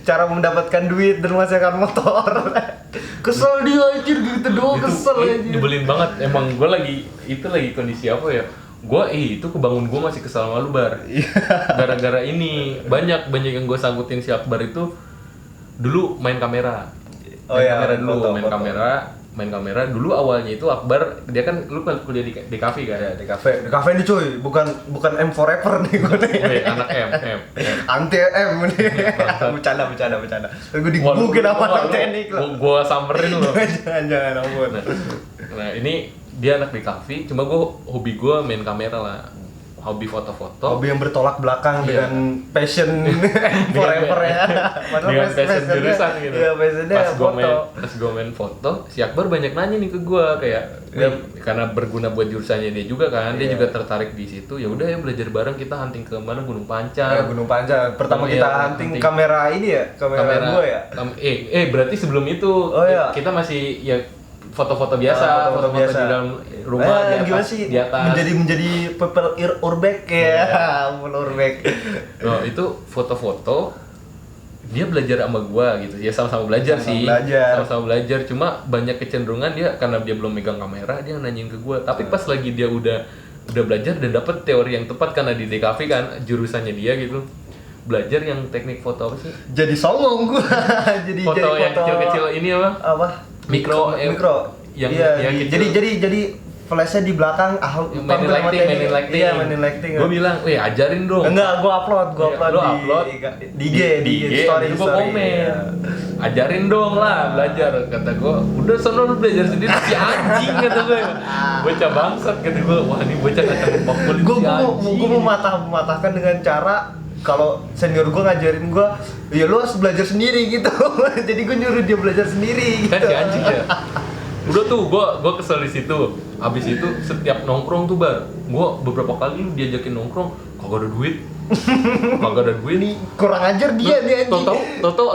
cara mendapatkan duit dan menghasilkan motor. Kesel dia anjir gitu doang, kesel anjir. Nyebelin banget, emang gue lagi kondisi apa ya, gue itu kebangun gue masih kesal sama lu, Bar. Gara-gara ini banyak yang gue sangkutin si Akbar itu dulu main kamera. Main kamera dulu awalnya itu Akbar, dia kan lu kuliah di kafe kan? Ya, di kafe nih cuy, bukan M forever nih gue nih. Anak M. Anti M nih. Bercanda. Gue digebukin sama anak teknik lo. Gua samperin lo. Jangan ampun. Nah, ini dia anak di kafe, cuma hobi gue main kamera lah. Hobi foto-foto. Hobi yang bertolak belakang dengan passion forever ya. Dengan passion jurusan gitu. Iya, passionnya Pas gue main foto, si Akbar banyak nanya nih ke gue kayak, karena berguna buat jurusannya dia juga kan, dia juga tertarik di situ. Ya udah ya belajar bareng, kita hunting ke mana, Gunung Pancar. Gunung Pancar. Pertama kita hunting kamera ini ya, kamera gue ya. Berarti sebelum itu kita masih ya foto-foto biasa, foto-foto di dalam rumah di atas. Menjadi people urbex ya, urbex. No, itu foto-foto dia belajar sama gua gitu. Ya sama-sama belajar sih. Sama-sama belajar, cuma banyak kecenderungan dia karena dia belum megang kamera, dia nanyain ke gua. Tapi pas lagi dia udah belajar dan dapet teori yang tepat karena di DKV kan jurusannya dia gitu. Belajar yang teknik foto apa sih? Jadi songong gua. jadi foto yang kecil-kecil ini apa? Mikro yang kecil. Jadi flashnya di belakang mainin lighting. Iya, mainin lighting. Gue bilang, ajarin dong. Enggak, gue upload di IG story. Gue komen. Ajarin dong lah, belajar. Kata gue, udah sono lu belajar sendiri si anjing kata gue. Bocah bangsat kata gue. Wah, ini bocah kacang bakul si anjing. Gue mau mematahkan dengan cara kalau senior gue ngajarin gue, ya lu harus belajar sendiri gitu. Jadi gue nyuruh dia belajar sendiri gitu. Kan si anjing ya. Udah tuh gua kesel di situ. Habis itu setiap nongkrong tuh bar, gua beberapa kali diajakin nongkrong, kagak ada duit. Kagak ada duit nih. Kurang ajar dia nih anjing. Tahu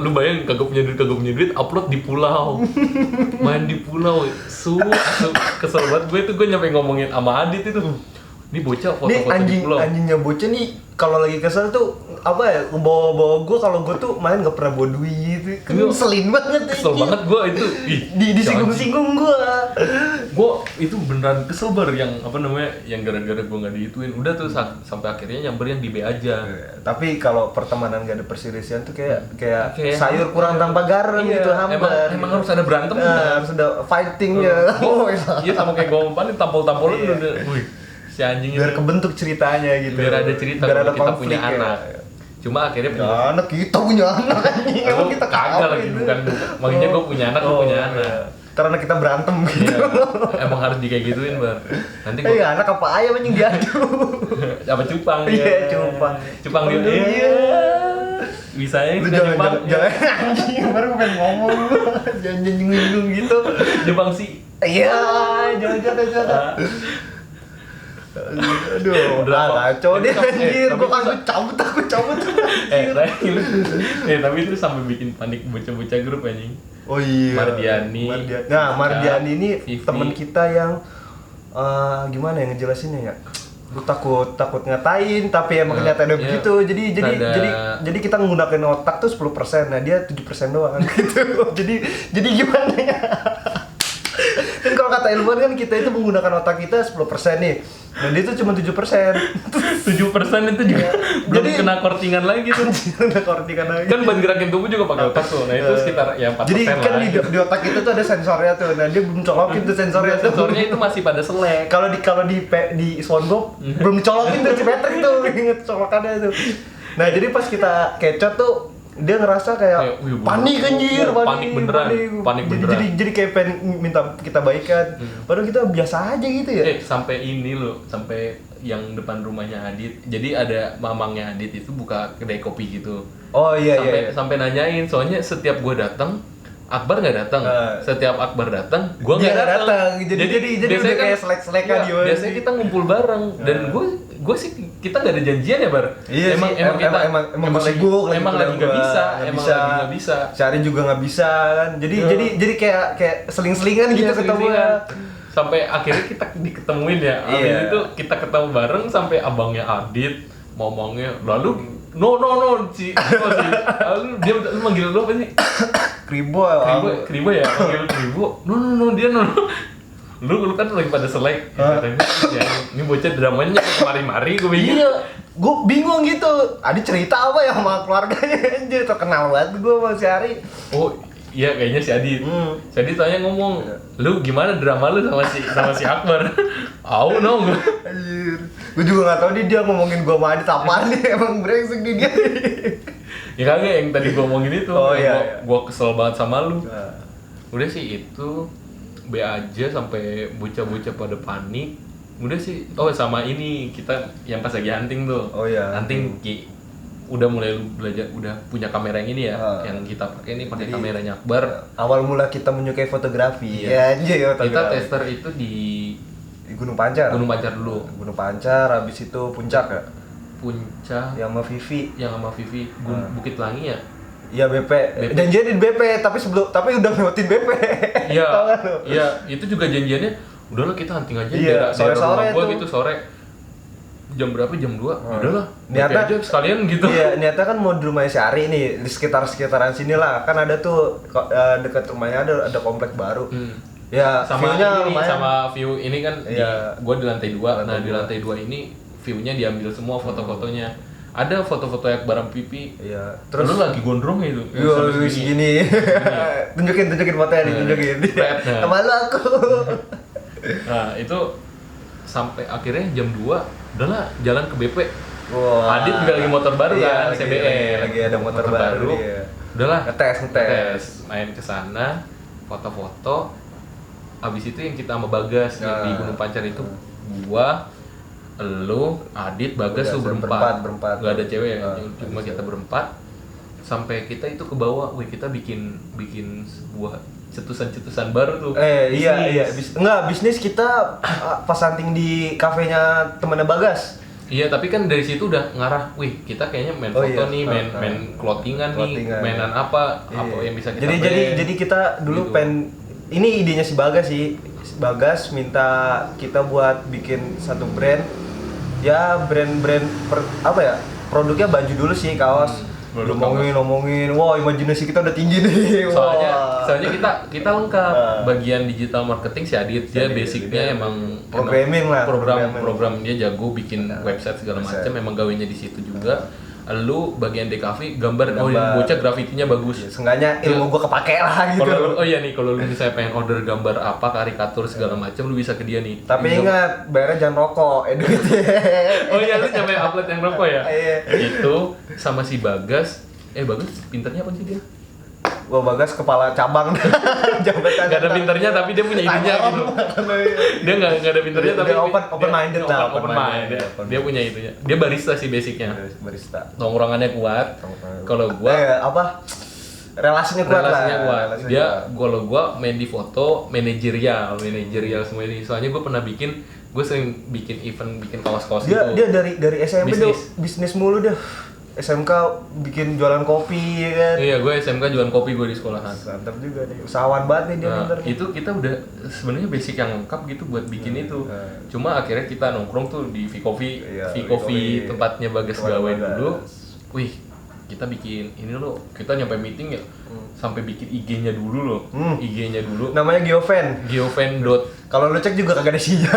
lu bayangin kagak punya duit, upload di pulau. Main di pulau. Kesel banget gue tuh, gue nyampe ngomongin sama Adit itu. Ini bocah foto-foto di pulau. Anjingnya bocah nih kalau lagi kesel tuh apa ya, bawa gue kalau gue tuh main nggak pernah bawa duit, ngeselin banget. Kesel banget gue itu. Disinggung gue. Gue itu beneran kesel bar yang apa namanya, yang gara-gara gue nggak diituin. Udah tuh sampai akhirnya nyamperin di B aja. Tapi kalau pertemanan gak ada perselisihan tuh kayak sayur kurang tanpa garam gitu, hambar. Emang harus ada berantem. Harus ada fightingnya. Iya, sama kayak gue ngomongin tampol-tampolan udah. Si anjing biar itu kebentuk ceritanya gitu. Biar ada cerita biar kalau ada kita konflik punya anak. Cuma akhirnya punya anak, kita punya anak anjing. Emang kita kagak lagi gitu. Bukan maksudnya gue punya anak, gue punya anak. Karena kita berantem gitu. Iya. Emang harus kayak gituin, Bar. Nanti gue anak apa ayam anjing diadu. Apa cupang ya? Iya, cupang dia. Iya. Bisanya lu jangan anjing, baru gue pengen ngomong. Jangan nyinggung gitu. Jepang sih. Iya, jangan. Aduh, kacau deh anjir, gua cabut. Tapi itu sampai bikin panik bocah-bocah grup anjing. Oh iya. Mardiani. Nah, Mardiani ini Vivi. teman kita yang gimana ya ngejelasinnya ya? Lu takut ngatain tapi emang kenyataannya begitu. Jadi kita menggunakan otak tuh 10%. Nah, dia 7% doang gitu. Jadi gimana ya? Dan kalau kata ilmuwan kan kita itu menggunakan otak kita 10% nih. Dan dia itu cuma 7%. 7% itu juga belum kena kortingan lagi tuh. Kena kortingan lagi. Kan buat gerakin tubuh juga pakai otak tuh. Nah, itu sekitar ya 4% jadi lah. Jadi kan di otak kita tuh ada sensornya tuh. Nah, dia belum colokin tuh sensornya tuh. Sensornya itu masih pada selek. Kalau di SpongeBob belum colokin tuh simetrik tuh, inget colokannya tuh. Nah, jadi pas kita kecot tuh dia ngerasa kayak panik anjir, panik beneran. Jadi kayak pengen minta kita baikan. Padahal kita biasa aja gitu ya. Sampai ini loh, sampai yang depan rumahnya Adit. Jadi ada mamangnya Adit itu buka kedai kopi gitu. Oh iya. Sampai nanyain, soalnya setiap gua datang Akbar nggak datang. Setiap Akbar datang, gua nggak datang. Jadi biasanya kayak selek-selekan dia. Biasanya kita ngumpul bareng dan gue sih kita nggak ada janjian ya Bar. Iya emang sibuk, emang lagi nggak bisa. Cari juga nggak bisa kan. Jadi kayak seling-selingan gitu ketemu. Sampai akhirnya kita diketemuin ya. Habis itu kita ketemu bareng sampai abangnya Adit ngomongnya lalu no si lalu dia manggil lu apa sih? Kribo ya, manggil Kribo. No dia lu kan lagi pada selek katanya. Ya, ini bocah dramanya kemari-mari gue bingung. Iya, gue bingung gitu. Adi cerita apa ya sama keluarganya anjir, terkenal banget gue sama si Ari. Oh, iya kayaknya si Adit. Si Adit tanya ngomong, "Lu gimana drama lu sama si Akbar?" Au no. Anjir. Gue juga enggak tahu dia ngomongin gue sama Adit apaan nih, emang brengsek dia. Ya kagak yang tadi gue ngomongin itu. Oh iya. Gue kesel banget sama lu. Udah sih itu B aja sampai bocah-bocah pada panik. Udah sih. Oh sama ini kita yang pas lagi hunting tuh. Oh iya. Hunting udah mulai belajar, udah punya kamera yang ini ya, yang kita pakai ini pakai kameranya Akbar. Awal mula kita menyukai fotografi. Iya anjir. Kita tester itu di Gunung Pancar. Gunung Pancar dulu. Gunung Pancar, habis itu Puncak ya. Puncak. Yang sama Vivi. Bukit Pelangi ya. Iya BP. Janjian di BP tapi udah lewatin BP. Iya. Iya, itu juga janjiannya udahlah kita hunting aja sore-sore gua gitu sore. Jam berapa? Jam 2. Udahlah. Niatnya aja sekalian gitu. Iya, niatnya kan mau di rumahnya si Ari nih, di sekitaran sini lah. Kan ada tuh dekat rumahnya ada komplek baru. Ya, sama view-nya ini sama view ini kan gua di lantai 2. Nah, di lantai 2 ini view-nya diambil semua foto-fotonya. Ada foto-foto yang barang pipi. Iya. Terus lu lagi gondrong itu. Iya, segini. tunjukin fotonya ditunjukin. Sama lu aku. Nah, itu sampai akhirnya jam 2 udahlah jalan ke BP. Wah. Adit juga lagi motor baru kan, CBR. Lagi ada motor baru. Iya. Udahlah, ngetes. Main ke sana, foto-foto. Habis itu yang kita sama Bagas yang di Gunung Pancar itu gua Lu, Adit, Bagas Bagas, tuh berempat. berempat. Gak ada cewek ya, Ah, cuma ada kita cewek. berempat. Sampai kita itu ke bawah, wih kita bikin sebuah cetusan-cetusan baru tuh. Iya. Bisnis kita pas hunting di kafenya temennya Bagas. Iya, tapi kan dari situ udah ngarah, wih kita kayaknya main Oh, foto iya. nih, main clothingan nih, Clothingan, mainan iya. apa Iya. yang bisa kita Jadi kita dulu Gitu. ini idenya si Bagas sih. Bagas minta kita buat bikin satu brand. Ya brand apa ya? Produknya baju dulu sih, kaos. Produk Ngomongin, wah imajinasi kita udah tinggi nih. Soalnya kita lengkap. Nah. Bagian digital marketing si Adit, dia Adit, basicnya dia emang programming lah, program dia jago bikin website segala macam, emang gawenya di situ juga. Lu bagian DKV gambar, Gambar. bocah grafitinya bagus. Seenggaknya ilmu gua kepake lah gitu. Kalau lu misalnya pengen order gambar apa, karikatur segala macam, lu bisa ke dia nih. Tapi ingat, bayarnya jangan rokok, duitnya. Oh iya, lu sampai upload yang rokok ya? Iya. Itu sama si Bagas. Bagas pinternya apa sih dia? Gua Bagas kepala cabang. Jabatan. Gak ada pinternya tapi dia punya idenya gitu. Dia nggak ada pinternya Dia tapi open minded dia lah, open open mind. minded. Dia punya itunya. Dia barista sih basicnya. Barista. Tongkrongannya kuat. Kalau gua apa? Relasinya kuat lah. relasinya kuat. Relasinya Dia kuat. kalau gua main di foto manajerial semua ini. Soalnya gua pernah gue sering bikin event, bikin kaos-kaos Dia gitu. dari SMP Bisnis. bisnis mulu dia. SMK bikin jualan kopi ya kan. Iya, gue SMK jualan kopi gue di sekolahan. Mantap juga nih. Usahawan banget nih dia Nah, pinter. itu kita udah sebenarnya basic yang lengkap gitu buat bikin itu. Nah. Cuma akhirnya kita nongkrong tuh di V-Coffee, Iya, V-Coffee V-Coffee. tempatnya Bagas Tempat gawe Bagas. dulu. Wih, kita bikin ini loh. Kita nyampe meeting ya, sampai bikin IG-nya dulu loh. IG-nya dulu. Namanya Geovan. Geovan Kalau lu cek juga kagak ada isinya.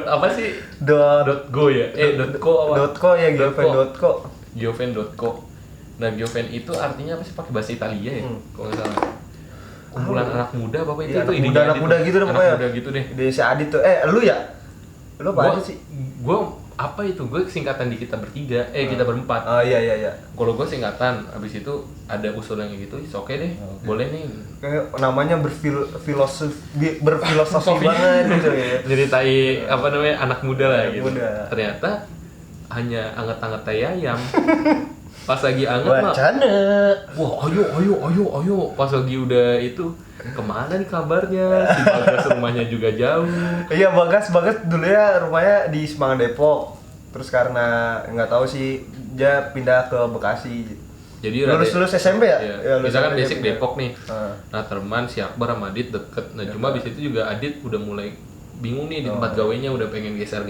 apa sih? dot .go ya? .co apa? dot co ya Geovan.co. Geovan.co. Nah, Geovan itu artinya apa sih? Pakai bahasa Italia ya? Kalau nggak salah. Kumpulan anak muda apa itu? Iya, Itu anak idenya muda, anak Adit muda tuh. gitu deh Anak pokoknya. muda gitu deh. Ide si Adit tuh. Lu ya? Lu apa aja sih? Gue apa itu? Gue singkatan di kita bertiga, kita berempat. Oh iya. Kalau gue singkatan, abis itu ada usul yang kayak gitu, oke deh, boleh nih. Kayak namanya berfilosofi banget gitu ya. Ceritai apa namanya anak muda lah Anak gitu. muda. Ternyata hanya anget-anget tai ayam. Pas lagi anget mah, Wacana. wah ayo. Pas lagi udah itu, kemana nih kabarnya? Si Bagas rumahnya juga jauh. Iya Bagas dulu ya rumahnya di Semangat Depok. Terus karena nggak tahu sih dia pindah ke Bekasi. Jadi Lulus SMP ya? Iya. Ya, lulus Kita kan SMP basic dia. Depok nih. Ah. Nah, teman si Akbar sama Adit deket. Nah, cuma abis itu juga Adit udah mulai bingung nih di tempat gawenya, udah pengen geser.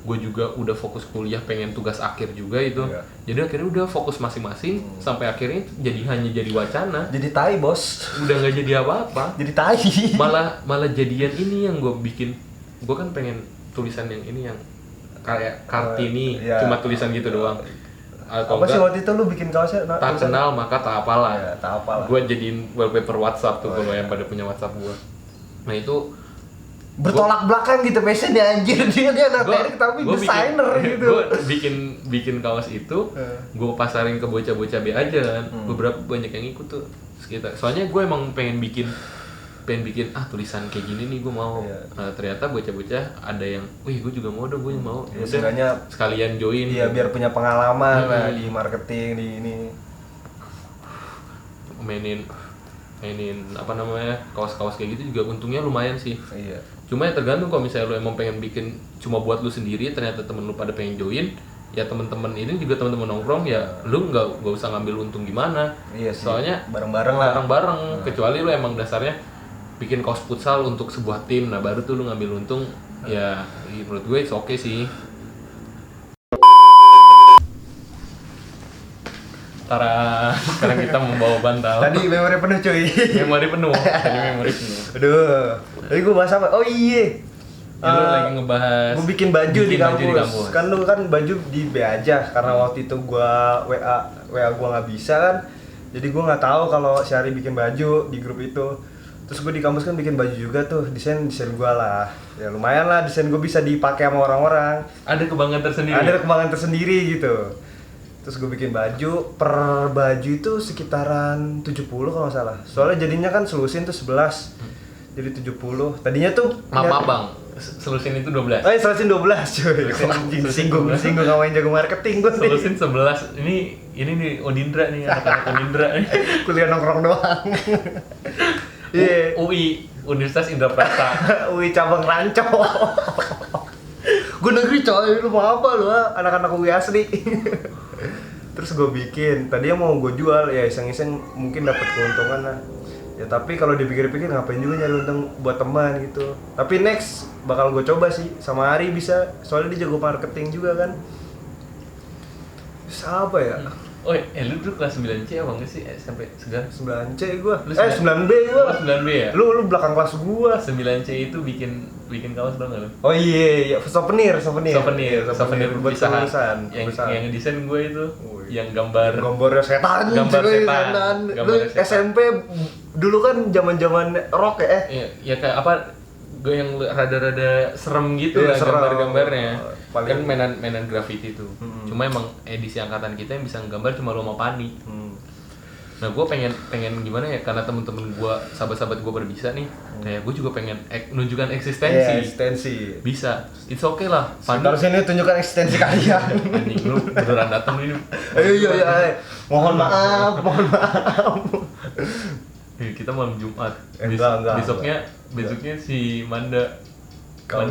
Gue juga udah fokus kuliah, pengen tugas akhir juga itu. Iya. Jadi akhirnya udah fokus masing-masing sampai akhirnya hanya jadi wacana. Jadi tai bos. Udah nggak jadi apa-apa. Jadi tai. Malah jadian ini yang gue bikin. Gue kan pengen tulisan yang ini yang kayak Kartini, Iya. cuma tulisan gitu doang. Atau Apa sih enggak, waktu itu lu bikin kaosnya? tak tulisan? kenal maka tak apalah. Ya, tak apalah. Gue jadiin wallpaper WhatsApp tuh kalau iya. yang pada punya WhatsApp gue. Nah itu Bertolak belakang gitu passionnya anjir. Dia anak teknik tapi desainer gitu. Gue bikin kaos itu, gue pasarin ke bocah-bocah B aja kan. Beberapa banyak yang ikut tuh sekitar. Soalnya gue emang pengen bikin tulisan kayak gini nih gue mau. Iya. Nah, ternyata bocah-bocah ada yang, wih gue juga mau dong, gue mau. Ya, Udah, seenggaknya sekalian join. Iya biar punya pengalaman lah Hmm. di marketing di ini. mainin apa namanya kaos-kaos kayak gitu juga untungnya lumayan sih. Iya. Cuma ya tergantung kalau misalnya lu emang pengen bikin cuma buat lu sendiri, ternyata temen lu pada pengen join, ya temen-temen ini juga temen-temen nongkrong ya lu nggak usah ngambil untung gimana. Iya sih. Soalnya bareng-bareng lah. bareng-bareng, kecuali lu emang dasarnya bikin kaos futsal untuk sebuah tim, nah baru tuh lu ngambil untung. Ya menurut gue it's okay sih. Sekarang kita membawa bantal. Tadi memori penuh cuy. Memori penuh. Aduh. Tadi gue bahas apa? Oh iya. Ya, lu lagi ngebahas Gue bikin baju di bikin baju kampus. Kan lu kan baju di B aja karena waktu itu gua WA gua nggak bisa kan. Jadi gua nggak tahu kalau si Ari bikin baju di grup itu. Terus gue di kampus kan bikin baju juga tuh, desain gua lah. Ya lumayan lah desain gue bisa dipakai sama orang-orang. Ada kebanggaan tersendiri. Ada kebanggaan tersendiri gitu. Terus gue bikin baju, per baju itu sekitaran 70 kalau nggak salah. Soalnya jadinya kan selusin tuh 11. Jadi 70. Tadinya tuh Mama bang. Selusin itu 12. Oh, Selusin 12 cuy. Anjing singgung sama yang jago marketing gue nih. Selusin 11. Ini nih Odindra nih, anak-anak Odindra nih. Kuliah nongkrong doang. Iya. UI Universitas Indraprasta. UI cabang Ranco. Gue negeri coy, lu mau apa lu? Anak-anak UI asli. Terus gue bikin, tadinya mau gue jual, ya iseng-iseng mungkin dapat keuntungan lah. Ya tapi kalau dipikir-pikir ngapain juga nyari untung buat teman gitu. Tapi next bakal gue coba sih, sama Ari bisa, soalnya dia jago marketing juga kan. Bisa apa ya? Oh, lu dulu kelas 9C apa enggak sih sampai segar? 9C gua. Lu 9B gua. 9B ya? Lu belakang kelas gua. 9C itu bikin kaos dong enggak lu? Oh iya, souvenir buat pisahan. tulisan. Yang desain gue itu, Wih. yang gambarnya setan. Gambar cuy, setan. Lu Gambar setan. SMP dulu kan zaman-zaman rock ya? Ya kayak apa? Gue yang rada-rada serem gitu Iya, lah serem. gambar-gambarnya. Paling- Kan mainan graffiti tuh. Cuma emang edisi angkatan kita yang bisa nggambar cuma lo sama Pani. Nah, gue pengen gimana ya, karena temen-temen gue, sahabat-sahabat gue berbisa nih, kayak gue juga pengen nunjukkan eksistensi. Iya, eksistensi. Bisa, it's okay lah. Sebentar sini tunjukkan eksistensi kalian. Anjing, lu beneran datang ini. Iya. Mohon maaf. Kita malam Jumat. Enggak. Besoknya si Manda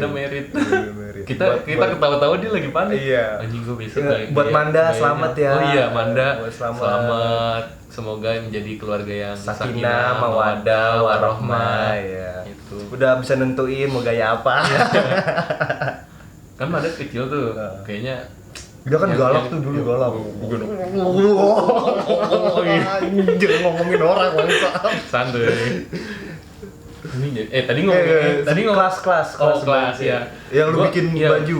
merit. Merit. Kita ketawa-tawa dia lagi panik. Iya. Anjing gue besok Iya, buat Manda, selamat ya. Oh iya, Manda. Buat Selamat. Semoga menjadi keluarga yang Sakinah, mawaddah, warohmah. Iya. Itu. Udah bisa nentuin mau gaya apa. Kan Manda kecil tuh. Kayaknya Dia kan Yang- galak yang- tuh dulu yang- galak. bukan. Anjir ngomongin orang bangsa. santuy. Tadi ngomongin kelas kelas ya. Yang lu bikin baju.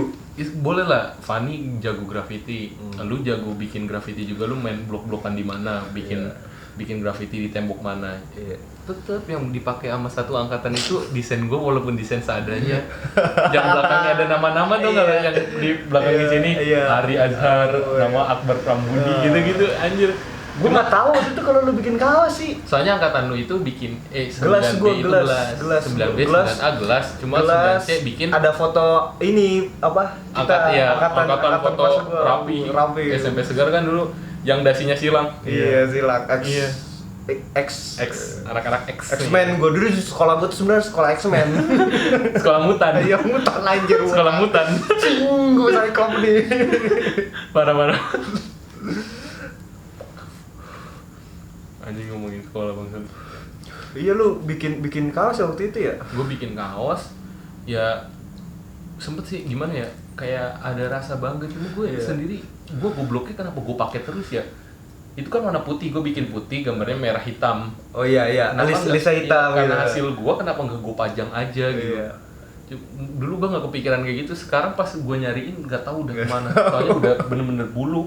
Boleh lah, Fanny jago graffiti, lu jago bikin graffiti juga, lu main blok-blokan di mana, bikin graffiti di tembok mana. Iya. Tetep yang dipakai sama satu angkatan itu desain gue walaupun desain seadanya. Yang belakangnya ada nama-nama tuh nggak yang di belakang di sini, Iya. Hari Azhar, nama Akbar Prambudi gitu-gitu, anjir. Gue nggak tahu waktu itu kalau lu bikin kaos sih. Soalnya angkatan lu itu bikin Gelas 9B gua, itu gelas. 9B, Gelas. 9A gelas, cuma Gelas, 9C bikin ada foto ini apa? angkatan foto pas gua. rapi. SMP Segar kan dulu yang dasinya silang. Iya, Zilak X. Iya. X Anak-anak X. X-Men, gue dulu di sekolah gue tuh sebenarnya sekolah X-Men. Sekolah mutan. Iya, mutan anjir. Sekolah mutan. Gue saya klub nih. Parah. Anjing ngomongin sekolah bangsa. Iya, lu bikin kaos ya waktu itu ya? Gue bikin kaos, ya sempet sih gimana ya, kayak ada rasa bangga, cuma gue Iya. sendiri, gue gobloknya kenapa gue pakai terus ya? Itu kan warna putih, gue bikin putih, gambarnya merah hitam. Oh iya. Lisa hitam. Karena gitu. hasil gue kenapa nggak gue pajang aja gitu. Iya. Dulu gue nggak kepikiran kayak gitu, sekarang pas gue nyariin nggak tahu udah kemana. Soalnya udah bener-bener bulu.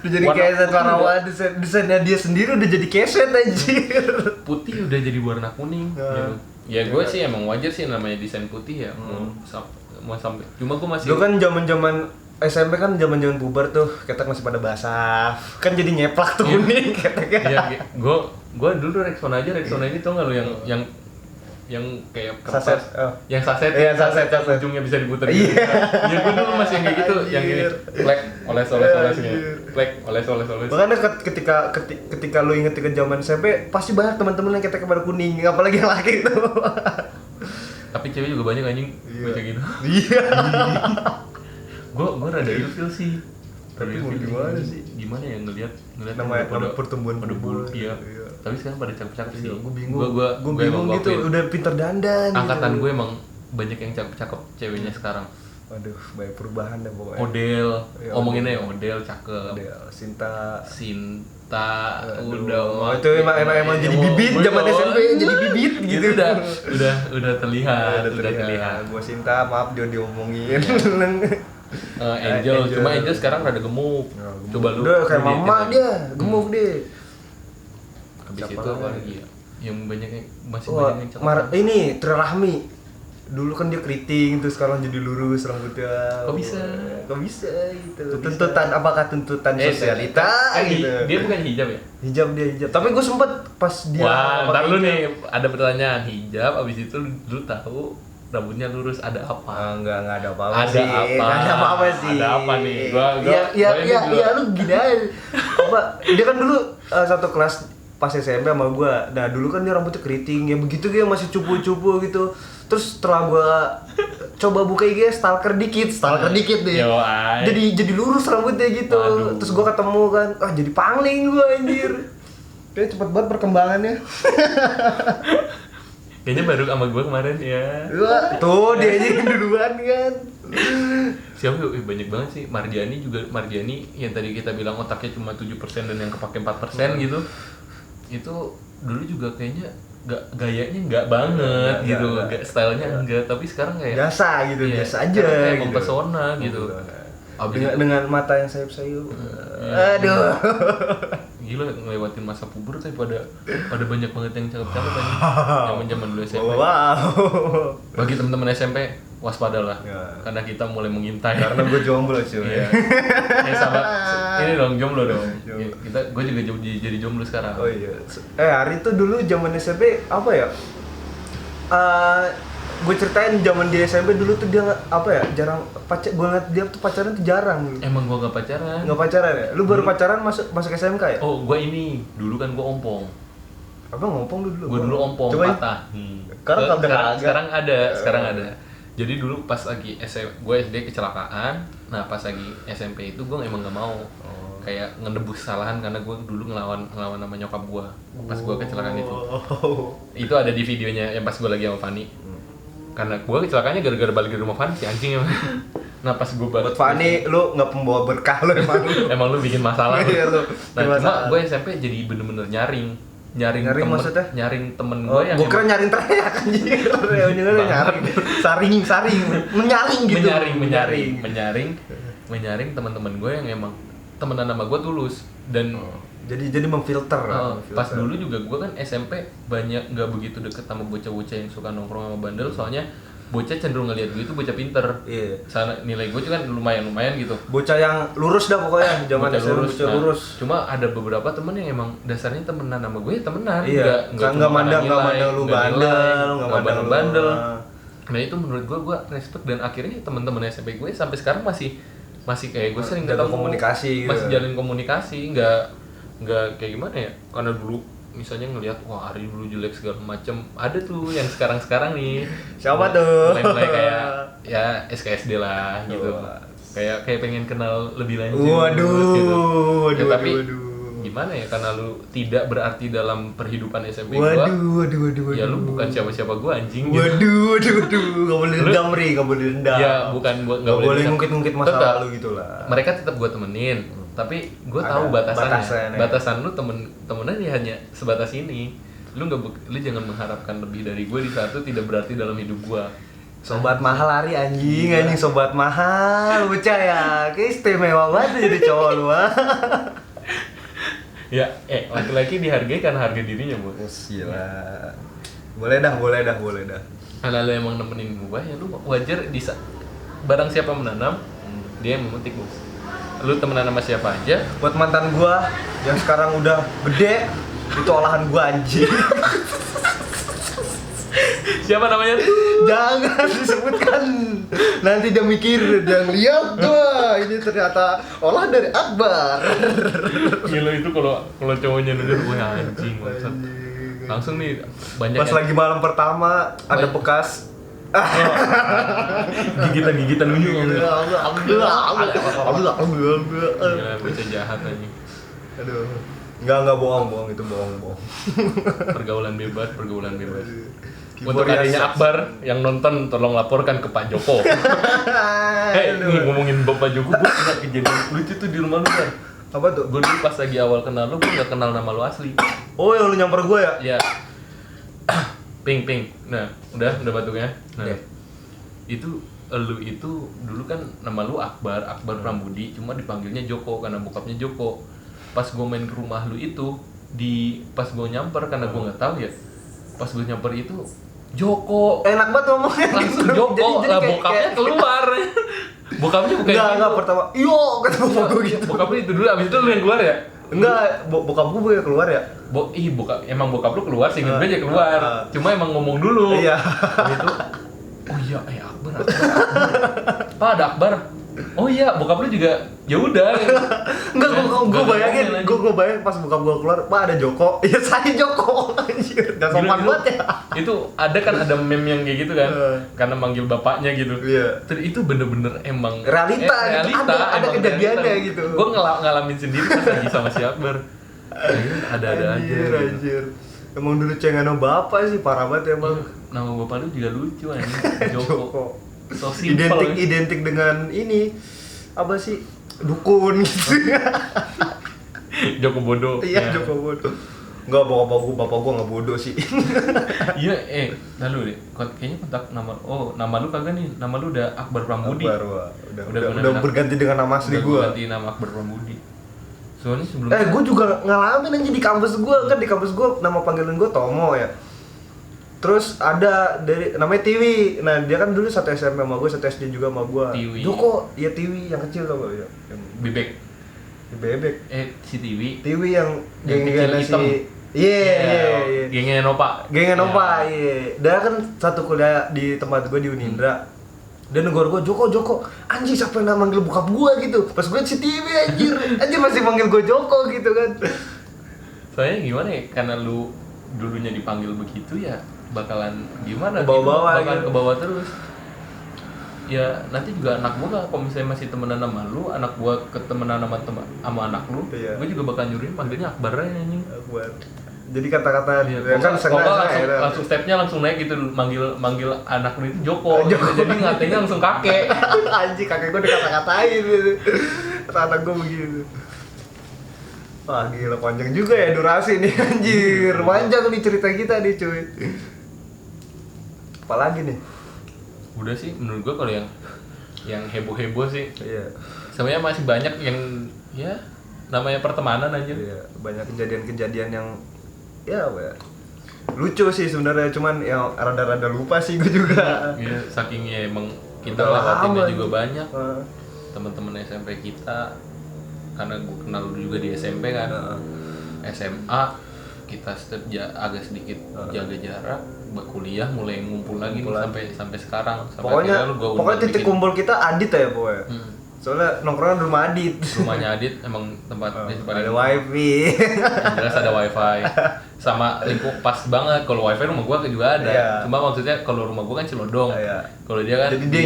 Udah jadi Warna keset putih warna udah- desainnya dia sendiri udah jadi keset anjir. Putih udah jadi warna kuning. Nah. Gitu. Ya gue sih emang wajar sih namanya desain putih ya. Mau sampai. Cuma gue masih. Lu kan zaman-zaman SMP kan zaman-zaman puber tuh, ketek masih pada basah. Kan jadi nyeplak tuh kuning keteknya. Iya, gue dulu Rexona aja tau nggak lo yang kayak kertas, Saset, oh. yang saset, Iya, saset. ujungnya bisa diputar Iya. gitu. Ya gue dulu masih yang kayak gitu, yang ini, Anjir. plek, oles Anjir. plek, oles. Makanya ketika lu inget ke zaman SMP, pasti banyak teman-teman yang keteknya pada kuning, apalagi yang laki itu. Tapi cewek juga banyak anjing, Iya. baca gitu. Iya. Gue rada ilfil sih. Tapi mau gimana sih? Gimana ya ngelihat Namanya pada- pertumbuhan pada bulu, iya. Iya. Tapi sekarang pada cakep-cakep sih. Gue bingung. Gue Gue bingung emang gitu, akuin. udah pinter dandan. Angkatan gitu. gue emang banyak yang cakep-cakep ceweknya sekarang. Waduh, banyak perubahan deh pokoknya. Odel, Iya, omonginnya ya Odel cakep. Odel, Sinta. Sinta, Aduh, udah mah- itu emang jadi bibit zaman SMP jadi bibit gitu. Itu udah terlihat, udah terlihat. Gue Sinta, maaf dia diomongin. Angel, cuma Angel sekarang rada gemuk. Coba lu. Udah kayak lu mama liatin dia, lagi. gemuk deh. Habis Siapa itu apa lagi? lagi ya? Yang banyak masih Wah, banyak yang cakep. ini Tri Rahmi. Dulu kan dia keriting, terus sekarang jadi lurus rambutnya. Kok bisa? Kok bisa gitu. Kok bisa? Tuntutan apakah tuntutan sosialita gitu. Dia bukan hijab ya? Hijab dia hijab. Tapi gue sempet pas dia Wah, ntar pakai lu hijab. nih ada pertanyaan hijab, abis itu lu tahu rambutnya lurus, ada apa? Enggak ada apa-apa Ada sih. apa? Nggak ada apa-apa sih. Ada apa nih? Ya, lu gini aja. Apa? Dia kan dulu satu kelas pas SMP sama gua. Nah, dulu kan dia rambutnya keriting, ya begitu dia masih cupu-cupu gitu. Terus setelah gua coba buka IG stalker dikit deh. Yo, ay. Jadi lurus rambutnya gitu. Waduh. Terus gua ketemu kan, jadi pangling gua anjir. Kayak cepet banget perkembangannya. Kayaknya baru sama gue kemarin ya. Wah, tuh dia aja yang duluan kan. Siapa ya? Banyak banget sih. Mardiani yang tadi kita bilang otaknya cuma 7% dan yang kepake 4% gitu. Itu dulu juga kayaknya gayanya nggak banget gitu, stylenya enggak, tapi sekarang kayak biasa gitu, iya, biasa aja kayak gitu. mempesona gitu. Dengan mata yang sayup-sayup. Aduh. Gila, ngelewatin masa puber tapi pada banyak banget yang cakep-cakep aja. Zaman-zaman dulu SMP. Wow. Bagi teman-teman SMP, waspadalah. Ya. Karena kita mulai mengintai. Karena gue jomblo cuy. Iya. Sahabat, ini dong jomblo dong. Jomblo. Gue juga jadi jomblo sekarang. Oh iya. Hari itu dulu zaman SMP apa ya? Gue ceritain zaman di SMP dulu tuh dia apa ya, jarang gue ngeliat dia tuh pacaran tuh jarang dulu. Emang gue gak pacaran. Nggak pacaran ya? Lu baru pacaran masuk SMK ya? Oh, gue ini dulu kan gue ompong. Apa ngompong dulu? Gue dulu ompong Coba patah. Sekarang ada. Jadi dulu pas lagi gue SD kecelakaan. Nah pas lagi SMP itu gue emang gak mau. Kayak ngedebus kesalahan karena gue dulu ngelawan sama nyokap gue pas gue kecelakaan itu. Itu ada di videonya yang pas gue lagi sama Fani. Karena gue kecelakaannya gara-gara balik dari rumah Fani si anjing emang. Nah pas gue balik buat Fani, lu nggak pembawa berkah lu emang. Emang lu bikin masalah. Iya lu. Nah cuma gue SMP jadi bener-bener nyaring maksudnya? Nyaring temen gue yang gue kira nyaring teriak anjir. Nyaring. Saring. Menyaring gitu. Menyaring teman-teman gue yang emang temenan sama gue tulus dan jadi memfilter. Pas dulu juga gue kan SMP banyak nggak begitu deket sama bocah-bocah yang suka nongkrong sama bandel, soalnya bocah cenderung ngeliat gue itu bocah pinter. Iya. Sana nilai gue juga kan lumayan gitu. Bocah yang lurus dah pokoknya, zaman bocah lurus. lurus. Cuma ada beberapa temen yang emang dasarnya temenan sama gue, temenan. Iya. Nggak mandang lu bandel, nggak mandang lu bandel. Nah itu menurut gue respect, dan akhirnya teman-teman SMP gue sampai sekarang masih kayak gue sering jaga ketemu, komunikasi gitu. masih jalin komunikasi, nggak kayak gimana ya, karena dulu misalnya ngelihat wah Ari dulu jelek segala macem, ada tuh yang sekarang nih siapa tuh mulai kayak ya SKSD lah gitu, kayak pengen kenal lebih lanjut. Waduh. Tapi gimana ya, karena lu tidak berarti dalam perhidupan SMP gua. Waduh. Ya lu bukan siapa-siapa gua anjing. Waduh. Gak boleh dendam, Ri, gak boleh dendam. Ya bukan gak boleh ngungkit-ngungkit masa lalu gitu lah. Mereka tetap gua temenin, tapi gua tahu batasannya. Batasan lu temenan ya hanya sebatas ini. Lu jangan mengharapkan lebih dari gua di saat itu tidak berarti dalam hidup gua. Sobat mahal Ari anjing sobat mahal, bocah ya. Kayak istimewa banget jadi cowok lu. Ya, laki-laki dihargai karena harga dirinya, Bu. Gila. Boleh dah. Kalau lu emang nemenin gua ya lu wajar barang siapa menanam, dia yang memetik, Bos. Lu temenan sama siapa aja. Buat mantan gua yang sekarang udah gede, itu olahan gua anjing. Siapa namanya? Jangan disebutkan. Nanti dia mikir, dia lihat gua, ini ternyata olah dari Akbar. Gila itu kalau cowoknya denger, wah anjing maksud. Langsung nih banyak pas lagi malam pertama ada bekas gigitan unyu. Gila, bocah jahat anjing. Aduh. Enggak bohong, itu bohong. Pergaulan bebas. Untuk adanya Akbar yang nonton, tolong laporkan ke Pak Joko. Nih ngomongin Bapak Joko, gue pernah kejadian lucu tuh di rumah lu kan. Apa tuh? Gue dulu pas lagi awal kenal lu, gue gak kenal nama lu asli. Oh yang lu nyamper gue ya? Iya. Ping. Nah, udah batuknya. Nah, itu lu itu dulu kan nama lu Akbar Prambudi, cuma dipanggilnya Joko karena bokapnya Joko. Pas gue main ke rumah lu itu, pas gue nyamper karena gue nggak tahu ya. Pas gue nyamper itu Joko. Enak banget ngomongnya. Langsung Joko. Lah bokapnya keluar. Bokapnya bukan. Enggak pertama. Yo, kata bokap gue gitu. Bokapnya itu dulu, abis itu lu yang keluar ya? Enggak, bokap gue yang keluar ya. Emang bokap lu keluar, sehingga gue aja keluar. Cuma emang ngomong dulu. Iya. Habis itu Oh iya, Akbar. Pak ada Akbar. Oh iya, bokap lu juga ya udah. Enggak, gue bayangin pas bokap gue keluar, Pak ada Joko. Iya saya Joko. Anjir, gak sopan banget ya. Itu ada meme yang kayak gitu kan. Karena manggil bapaknya gitu. Iya. Terus itu bener-bener emang realita gitu. Ada kejadiannya gitu. Gue ngalamin sendiri pas lagi sama si Akbar. Ada aja. Anjir. Emang dulu cengengan bapak sih parah banget emang. Nama bapak lu juga lucu anjing. Joko. So Identik dengan ini apa sih? Dukun gitu. Joko bodoh. Iya, Joko bodoh. Enggak, bapak gua enggak bodoh sih. Iya, lalu deh. Kayaknya kontak nama lu kagak nih? Nama lu udah Akbar Pramudi. Udah berganti dengan nama asli gua. Ganti nama Akbar Pramudi. Soalnya sebelum gua juga ngalamin aja di kampus gua, kan di kampus gua nama panggilan gua Tomo ya. Terus ada dari namanya Tiwi. Nah, dia kan dulu satu SMP sama gua, satu SD juga sama gua. Tiwi. Joko, ya Tiwi yang kecil tau gak ya? Yang bebek. Bebek. Si Tiwi. Tiwi yang kecil hitam. Iya. Gengnya Nova. Iya. Dia kan satu kuliah di tempat gua di Unindra. Dia negor gua, Joko. Anjing siapa yang manggil bokap gua gitu. Pas gua si Tiwi anjir masih manggil gua Joko gitu kan. Soalnya gimana ya? Karena lu dulunya dipanggil begitu ya bakalan gimana bakalan ke bawah terus. Ya nanti juga anak gua kalau misalnya masih temenan sama lu, anak gua ketemenan sama anak lu, iya. Gua juga bakal nyuruhin panggilnya Akbar aja anjing. Akbar. Jadi kata-kata kan langsung stepnya langsung naik gitu, manggil anak lu itu Joko. Jadi ngatenya langsung kakek. Anjing, kakek gua dikata-katain gitu. Kata anak gua begitu. Wah gila, panjang juga ya durasi nih anjir. Panjang nih cerita kita nih cuy. Apalagi nih? Udah sih menurut gua kalau yang heboh-heboh sih. Iya. Sebenarnya masih banyak yang ya namanya pertemanan aja. Iya, banyak kejadian-kejadian yang ya lucu sih sebenarnya, cuman yang rada-rada lupa sih gua juga. Iya, sakingnya emang kita lewatinnya juga banyak. Uh. Teman-teman SMP kita, karena gue kenal dulu juga di SMP kan. SMA kita agak sedikit jaga jarak, kuliah mulai ngumpul lagi nih sampai sekarang. Pokoknya titik kumpul kita Adit ya pokoknya. Soalnya nongkrongan rumah Adit. Rumahnya Adit emang tempatnya paling ada wifi. Yang jelas ada wifi. Sama lingkup pas banget. Kalau wifi rumah gua juga ada. Iya. Cuma maksudnya kalau rumah gua kan Cilodong. Iya. Kalau dia kan jadi dia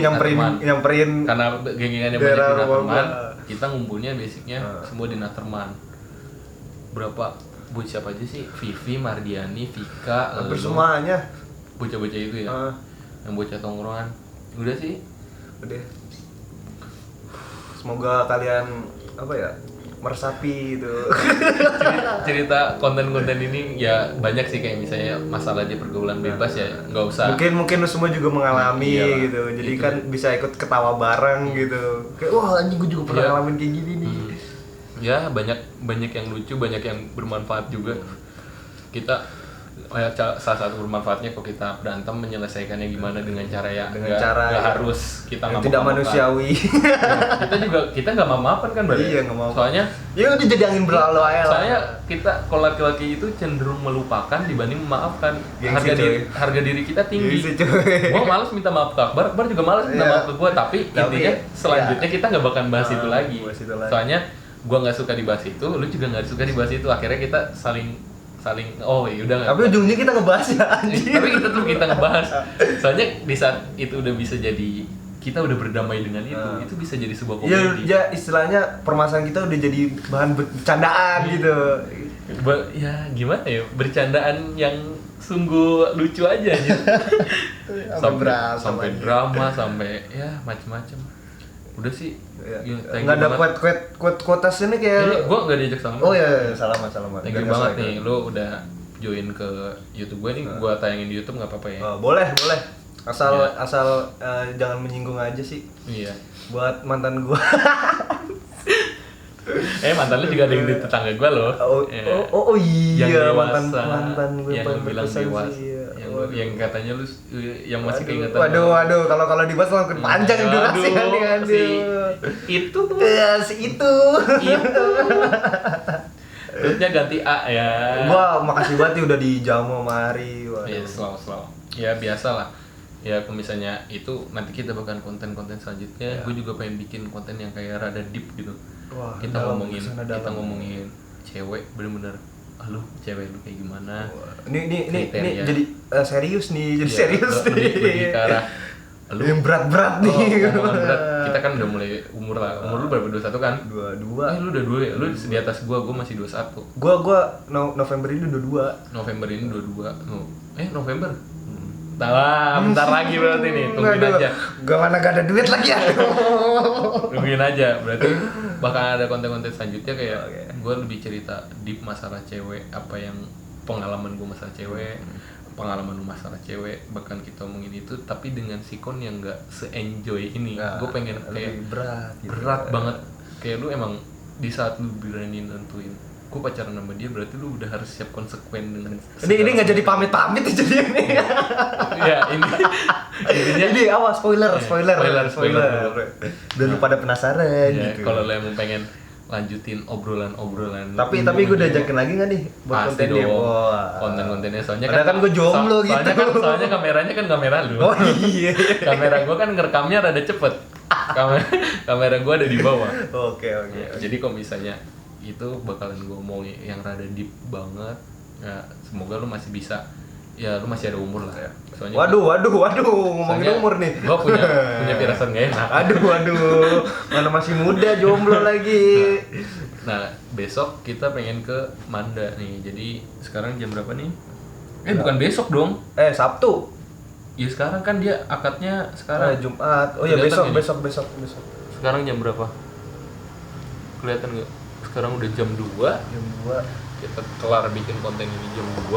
nyamperin karena geng-gengannya banyak di Naterman. Kita ngumpulnya basicnya semua di Naterman. Berapa siapa aja sih? Vivi, Mardiani, Vika, hampir semuanya. Bocah-bocah itu ya. Yang bocah tongkrongan. Udah sih. Udah. Semoga kalian meresapi itu. cerita konten-konten ini ya banyak sih, kayak misalnya masalah di pergaulan bebas ya nggak usah. Mungkin lu semua juga mengalami gitu. Jadi itu kan bisa ikut ketawa bareng gitu. Kayak wah anjing gue juga pernah ngalamin kayak gini nih. Ya banyak yang lucu, banyak yang bermanfaat juga. Kita salah satu bermanfaatnya kalau kita berantem menyelesaikannya gimana dengan cara nggak harus kita yang tidak manusiawi. Kita nggak mau-maafan kan berarti. Iya, nggak mau. Soalnya ya udah jadi angin berlalu aja. Soalnya kita kalau laki-laki itu cenderung melupakan dibanding memaafkan. Harga diri kita tinggi. Gua malas minta maaf ke Akbar juga malas minta maaf ke gua, tapi intinya selanjutnya kita nggak bakal bahas itu lagi. Soalnya gua nggak suka dibahas itu, lu juga nggak suka dibahas itu, akhirnya kita saling yaudah. Tapi ujungnya kita ngebahas ya anjing. Tapi kita ngebahas. Soalnya di saat itu udah bisa jadi kita udah berdamai dengan itu bisa jadi sebuah komedi. Ya istilahnya permasalahan kita udah jadi bahan bercandaan gitu. Ya gimana ya, bercandaan yang sungguh lucu aja gitu. sampai drama, sampai ya macam-macam. Udah sih. Nggak ada quotes ini kayak. Ini gua nggak diajak sama. Oh iya, salaman. Thank you banget nih, lu udah join ke YouTube gue nih. Gua tayangin di YouTube nggak apa-apa ya? Boleh. Asal jangan menyinggung aja sih. Iya. Buat mantan gua. Mantan lu juga ada yang di tetangga gua loh. Oh iya, mantan gue yang lu bilang dewasa. Yang katanya lu yang masih keingetan. Waduh, kalau dibahas langsung panjang durasi kan. Itu tuh. Ya, itu. Terusnya ganti A ya. Gua makasih banget udah dijamu sama Ari. Iya, slow. Ya biasa lah. ya kalau misalnya itu nanti kita bakal konten-konten selanjutnya. Gue juga pengen bikin konten yang kayak rada deep gitu. Wah, kita dalam, ngomongin kesana kita dalam. ngomongin cewek bener-bener lu cewek lu kayak gimana. Ini Kriteria. jadi serius nih, jadi Ya, serius nih. lebih ke arah lu yang berat-berat nih. omongan berat. Kita kan udah mulai umur lah. Umur lu berapa? 21 kan? 22. Lu udah 2 ya? Lu di atas gua masih 21. Gua November ini 22. November ini 22. November. Bentar lah, bentar lagi berarti nih. Tungguin Aduh, aja. gua mana gak ada duit lagi ya. Tungguin aja. Berarti bakal ada konten-konten selanjutnya kayak Oke. gua lebih cerita deep masalah cewek, apa yang pengalaman gua masalah cewek, pengalaman lu masalah cewek, bahkan kita omongin itu tapi dengan sikon yang enggak se-enjoy ini. Nah, Gua pengen kayak lebih berat gitu. berat banget. Kayak lu emang di saat lu berani nentuin gue pacaran sama dia, berarti lu udah harus siap konsekuen dengan Ini nggak jadi pamit-pamit jadi ini. ya ini intinya Jadi awas spoiler. Biar lu pada penasaran ya, gitu. kalau lu emang pengen lanjutin obrolan Tapi gue udah ajakin lagi nggak nih buat pasti kontennya? dong. Wah. Konten-kontennya soalnya Padahal kan gue jomblo gitu. Soalnya kameranya kan kamera lu. Oh iya. Kamera gue kan ngerekamnya rada cepet. Kamera gue ada di bawah. Oke. Jadi kalau misalnya itu bakalan gue mau yang rada deep banget. Ya, semoga lu masih bisa. Ya lu masih ada umur lah ya. Soalnya Waduh, ngomongin umur nih. Gue punya firasat gak enak. Aduh, mana masih muda jomblo lagi. Nah, besok kita pengen ke Manda nih. Jadi sekarang jam berapa nih? Bukan besok dong. Sabtu. Ya sekarang kan dia akadnya sekarang. Jumat. Oh iya, Kelihatan besok. nggak Sekarang jam berapa? Kelihatan nggak? Sekarang udah jam 2. Jam 2. Kita kelar bikin konten ini jam 2.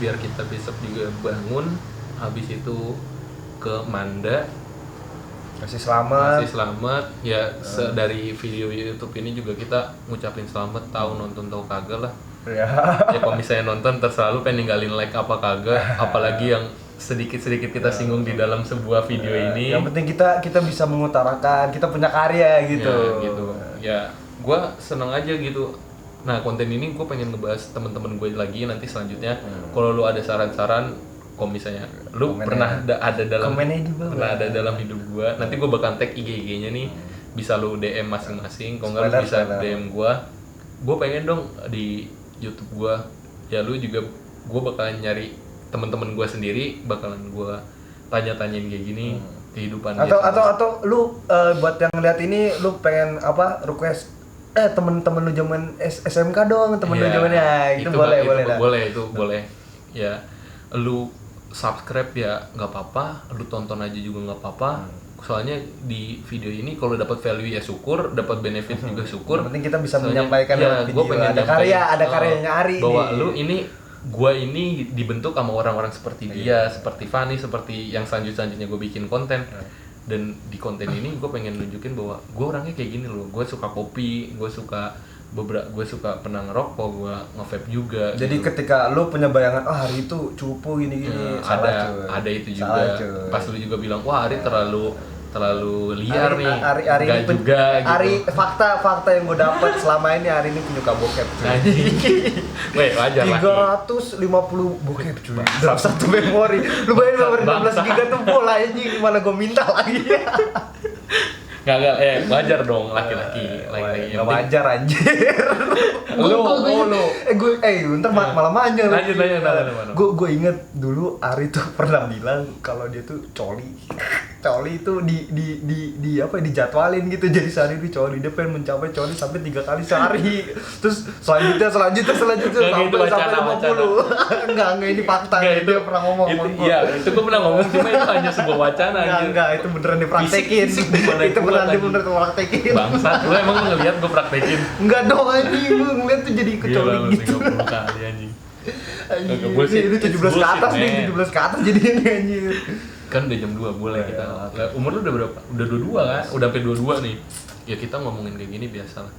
Biar kita besok juga bangun. Habis itu ke Manda. Masih selamat. Ya dari video YouTube ini juga kita ngucapin selamat, tahu nonton tahu kagak lah. Ya. Ya kalau misalnya nonton terserah lu pengen ninggalin like apa kagak, apalagi yang sedikit-sedikit kita singgung di dalam sebuah video ini. Yang penting kita bisa mengutarakan, kita punya karya gitu. Ya, gitu. Ya, gua seneng aja gitu. Nah, konten ini gue pengen ngebahas temen-temen gue lagi nanti selanjutnya. Kalau lu ada saran-saran, kalau misalnya lu pernah ada dalam hidup gue, nanti gue bakal tag IG-nya nih. Bisa lu DM masing-masing, kalau nggak lu bisa DM gue. Gue pengen dong di YouTube gue. Ya lu juga, gue bakalan nyari temen-temen gue sendiri, bakalan gue tanya-tanyain kayak gini kehidupan atau lu buat yang lihat ini lu pengen request temen-temen lu zaman SMK dong, temen lu zamannya itu boleh ya. Lu subscribe ya nggak apa-apa, lu tonton aja juga nggak apa-apa. Soalnya di video ini kalau dapat value ya syukur, dapat benefit juga syukur. Yang penting kita bisa menyampaikan ya, video, ada karyanya Ari bahwa nih. lu gua ini dibentuk sama orang-orang seperti dia, seperti Fanny, seperti yang selanjutnya gue bikin konten. Dan di konten ini gue pengen nunjukin bahwa gue orangnya kayak gini loh. Gue suka kopi, gue suka pernah ngerokok, gue nge-vape juga. Jadi gitu. Ketika lu punya bayangan hari itu cupu gini-gini, ada itu juga. Pas lu juga bilang wah Ari terlalu liar nih. Ari ini juga Ari gitu. fakta yang gue dapat selama ini Ari ini penyuka bokep. Weh, wajar lah. 350 bokep cuy. Dalam satu memori. Lu bayangin memori 16 GB tuh full anjing, gimana gue minta lagi. Enggak, wajar dong laki-laki. Enggak wajar anjir. Bentar malah manjang. Lanjut. Gue inget dulu Ari tuh pernah bilang kalau dia tuh coli itu dijadwalin gitu, jadi sehari itu coli, dia pengen mencapai coli sampai 3 kali sehari, terus selanjutnya sampai 50. Enggak ini fakta. Itu dia pernah ngomong. Itu gue pernah ngomong, cuma itu hanya sebuah wacana. Enggak, itu beneran dipraktekin. Itu beneran dipraktekin. Bangsat, lu emang ngeliat gue praktekin? Enggak dong anjing, lu ngeliat tuh jadi kecoli gitu. 30 kali anjing. Ini 17 ke atas nih, 17 ke atas jadinya anjir. Kan udah jam 2 boleh kita. Umur lu udah berapa? Udah 22 kan? Udah sampai 22 nih. Ya kita ngomongin kayak gini biasa lah.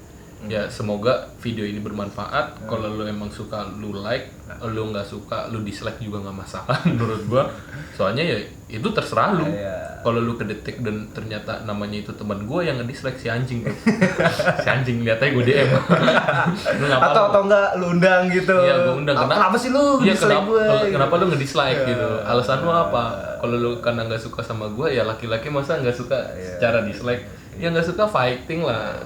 Ya semoga video ini bermanfaat. Kalau lu emang suka lu like, lu nggak suka lu dislike juga nggak masalah menurut gua. Soalnya ya itu terserah lu. Iya. Kalau lu kedetek dan ternyata namanya itu teman gua yang nge-dislike si anjing tuh. Si anjing lihat aja gua DM. Lu ngapa lu? Atau enggak lu undang gitu. Iya, gua undang. Kenapa sih lu Iya, dislike gue? kenapa lu nge-dislike gitu? Alasan lu apa? Kalau lu karena nggak suka sama gua, ya laki-laki masa nggak suka secara dislike? Ya nggak suka fighting lah.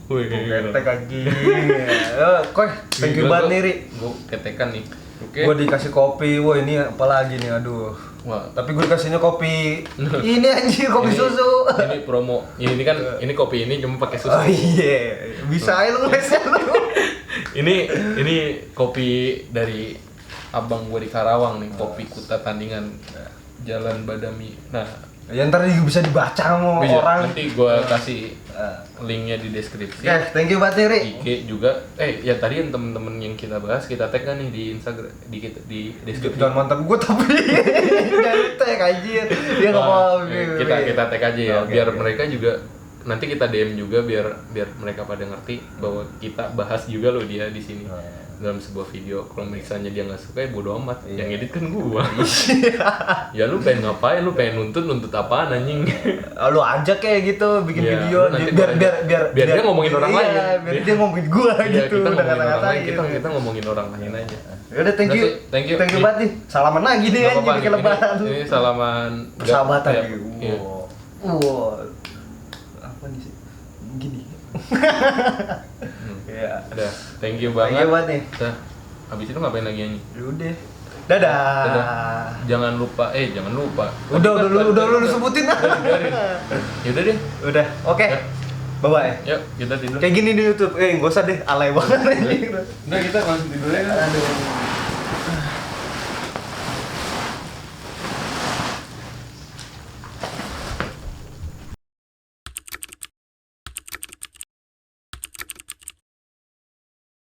Wih, Ketek lagi. Koy, thank you banget nih, Ri. Gue ketekan nih. Oke. Gue dikasih kopi, wah ini apa lagi nih, aduh. Wah, Tapi gue dikasihnya kopi ini anjir, kopi ini- susu. Ini promo. Ya, ini kan ini kopi ini cuma pakai susu. Oh iya, bisa aja lu ngelesnya lu. Ini kopi dari abang gue di Karawang nih, kopi Kuta Tandingan Jalan Badami. Nah, Ya ntar juga bisa dibaca sama bisa, orang. nanti gue kasih linknya di deskripsi. Oke, thank you banget nih, Ri. IG juga. Ya tadi yang temen-temen yang kita bahas kita tag kan nih di Instagram di deskripsi. Jangan mantap gue tapi jangan tag anjir. Dia enggak mau. Kita tag aja ya, Oke, biar oke. mereka juga nanti kita DM juga biar mereka pada ngerti bahwa kita bahas juga loh dia di sini dalam sebuah video. Kalau misalnya dia nggak suka ya bodo amat, yang edit kan gua. Ya lu pengen ngapain, lu pengen nuntut apaan anjing? Lu ajak kayak gitu bikin Iya, video lu nanti biar gua biar ajak. biar Biar dia ngomongin orang iya, lain. biar dia ngomongin gua Iya, gitu kita udah ngomongin orang lain, kata-katain. kita ngomongin orang lain aja. Ya udah, thank you. Thank you. Thank you banget nih. Salaman lagi nih Nggak anjing apa-apa bikin nih, lebaran. ini salaman Persahabatan ya, nih. iya. Wow. Apa nih sih? Gini. Iya. Udah, thank you Thank banget. you banget nih. Udah. Habis itu ngapain lagi anjing? Ya udah. Dadah. Dadah. Jangan lupa. Udah lu sebutin lah. Ya udah deh. Udah. Oke. Ya. Bye bye. Yuk, kita tidur. Kayak gini di YouTube. Enggak usah deh, alay banget anjing. Udah kita langsung tidur ya. Aduh.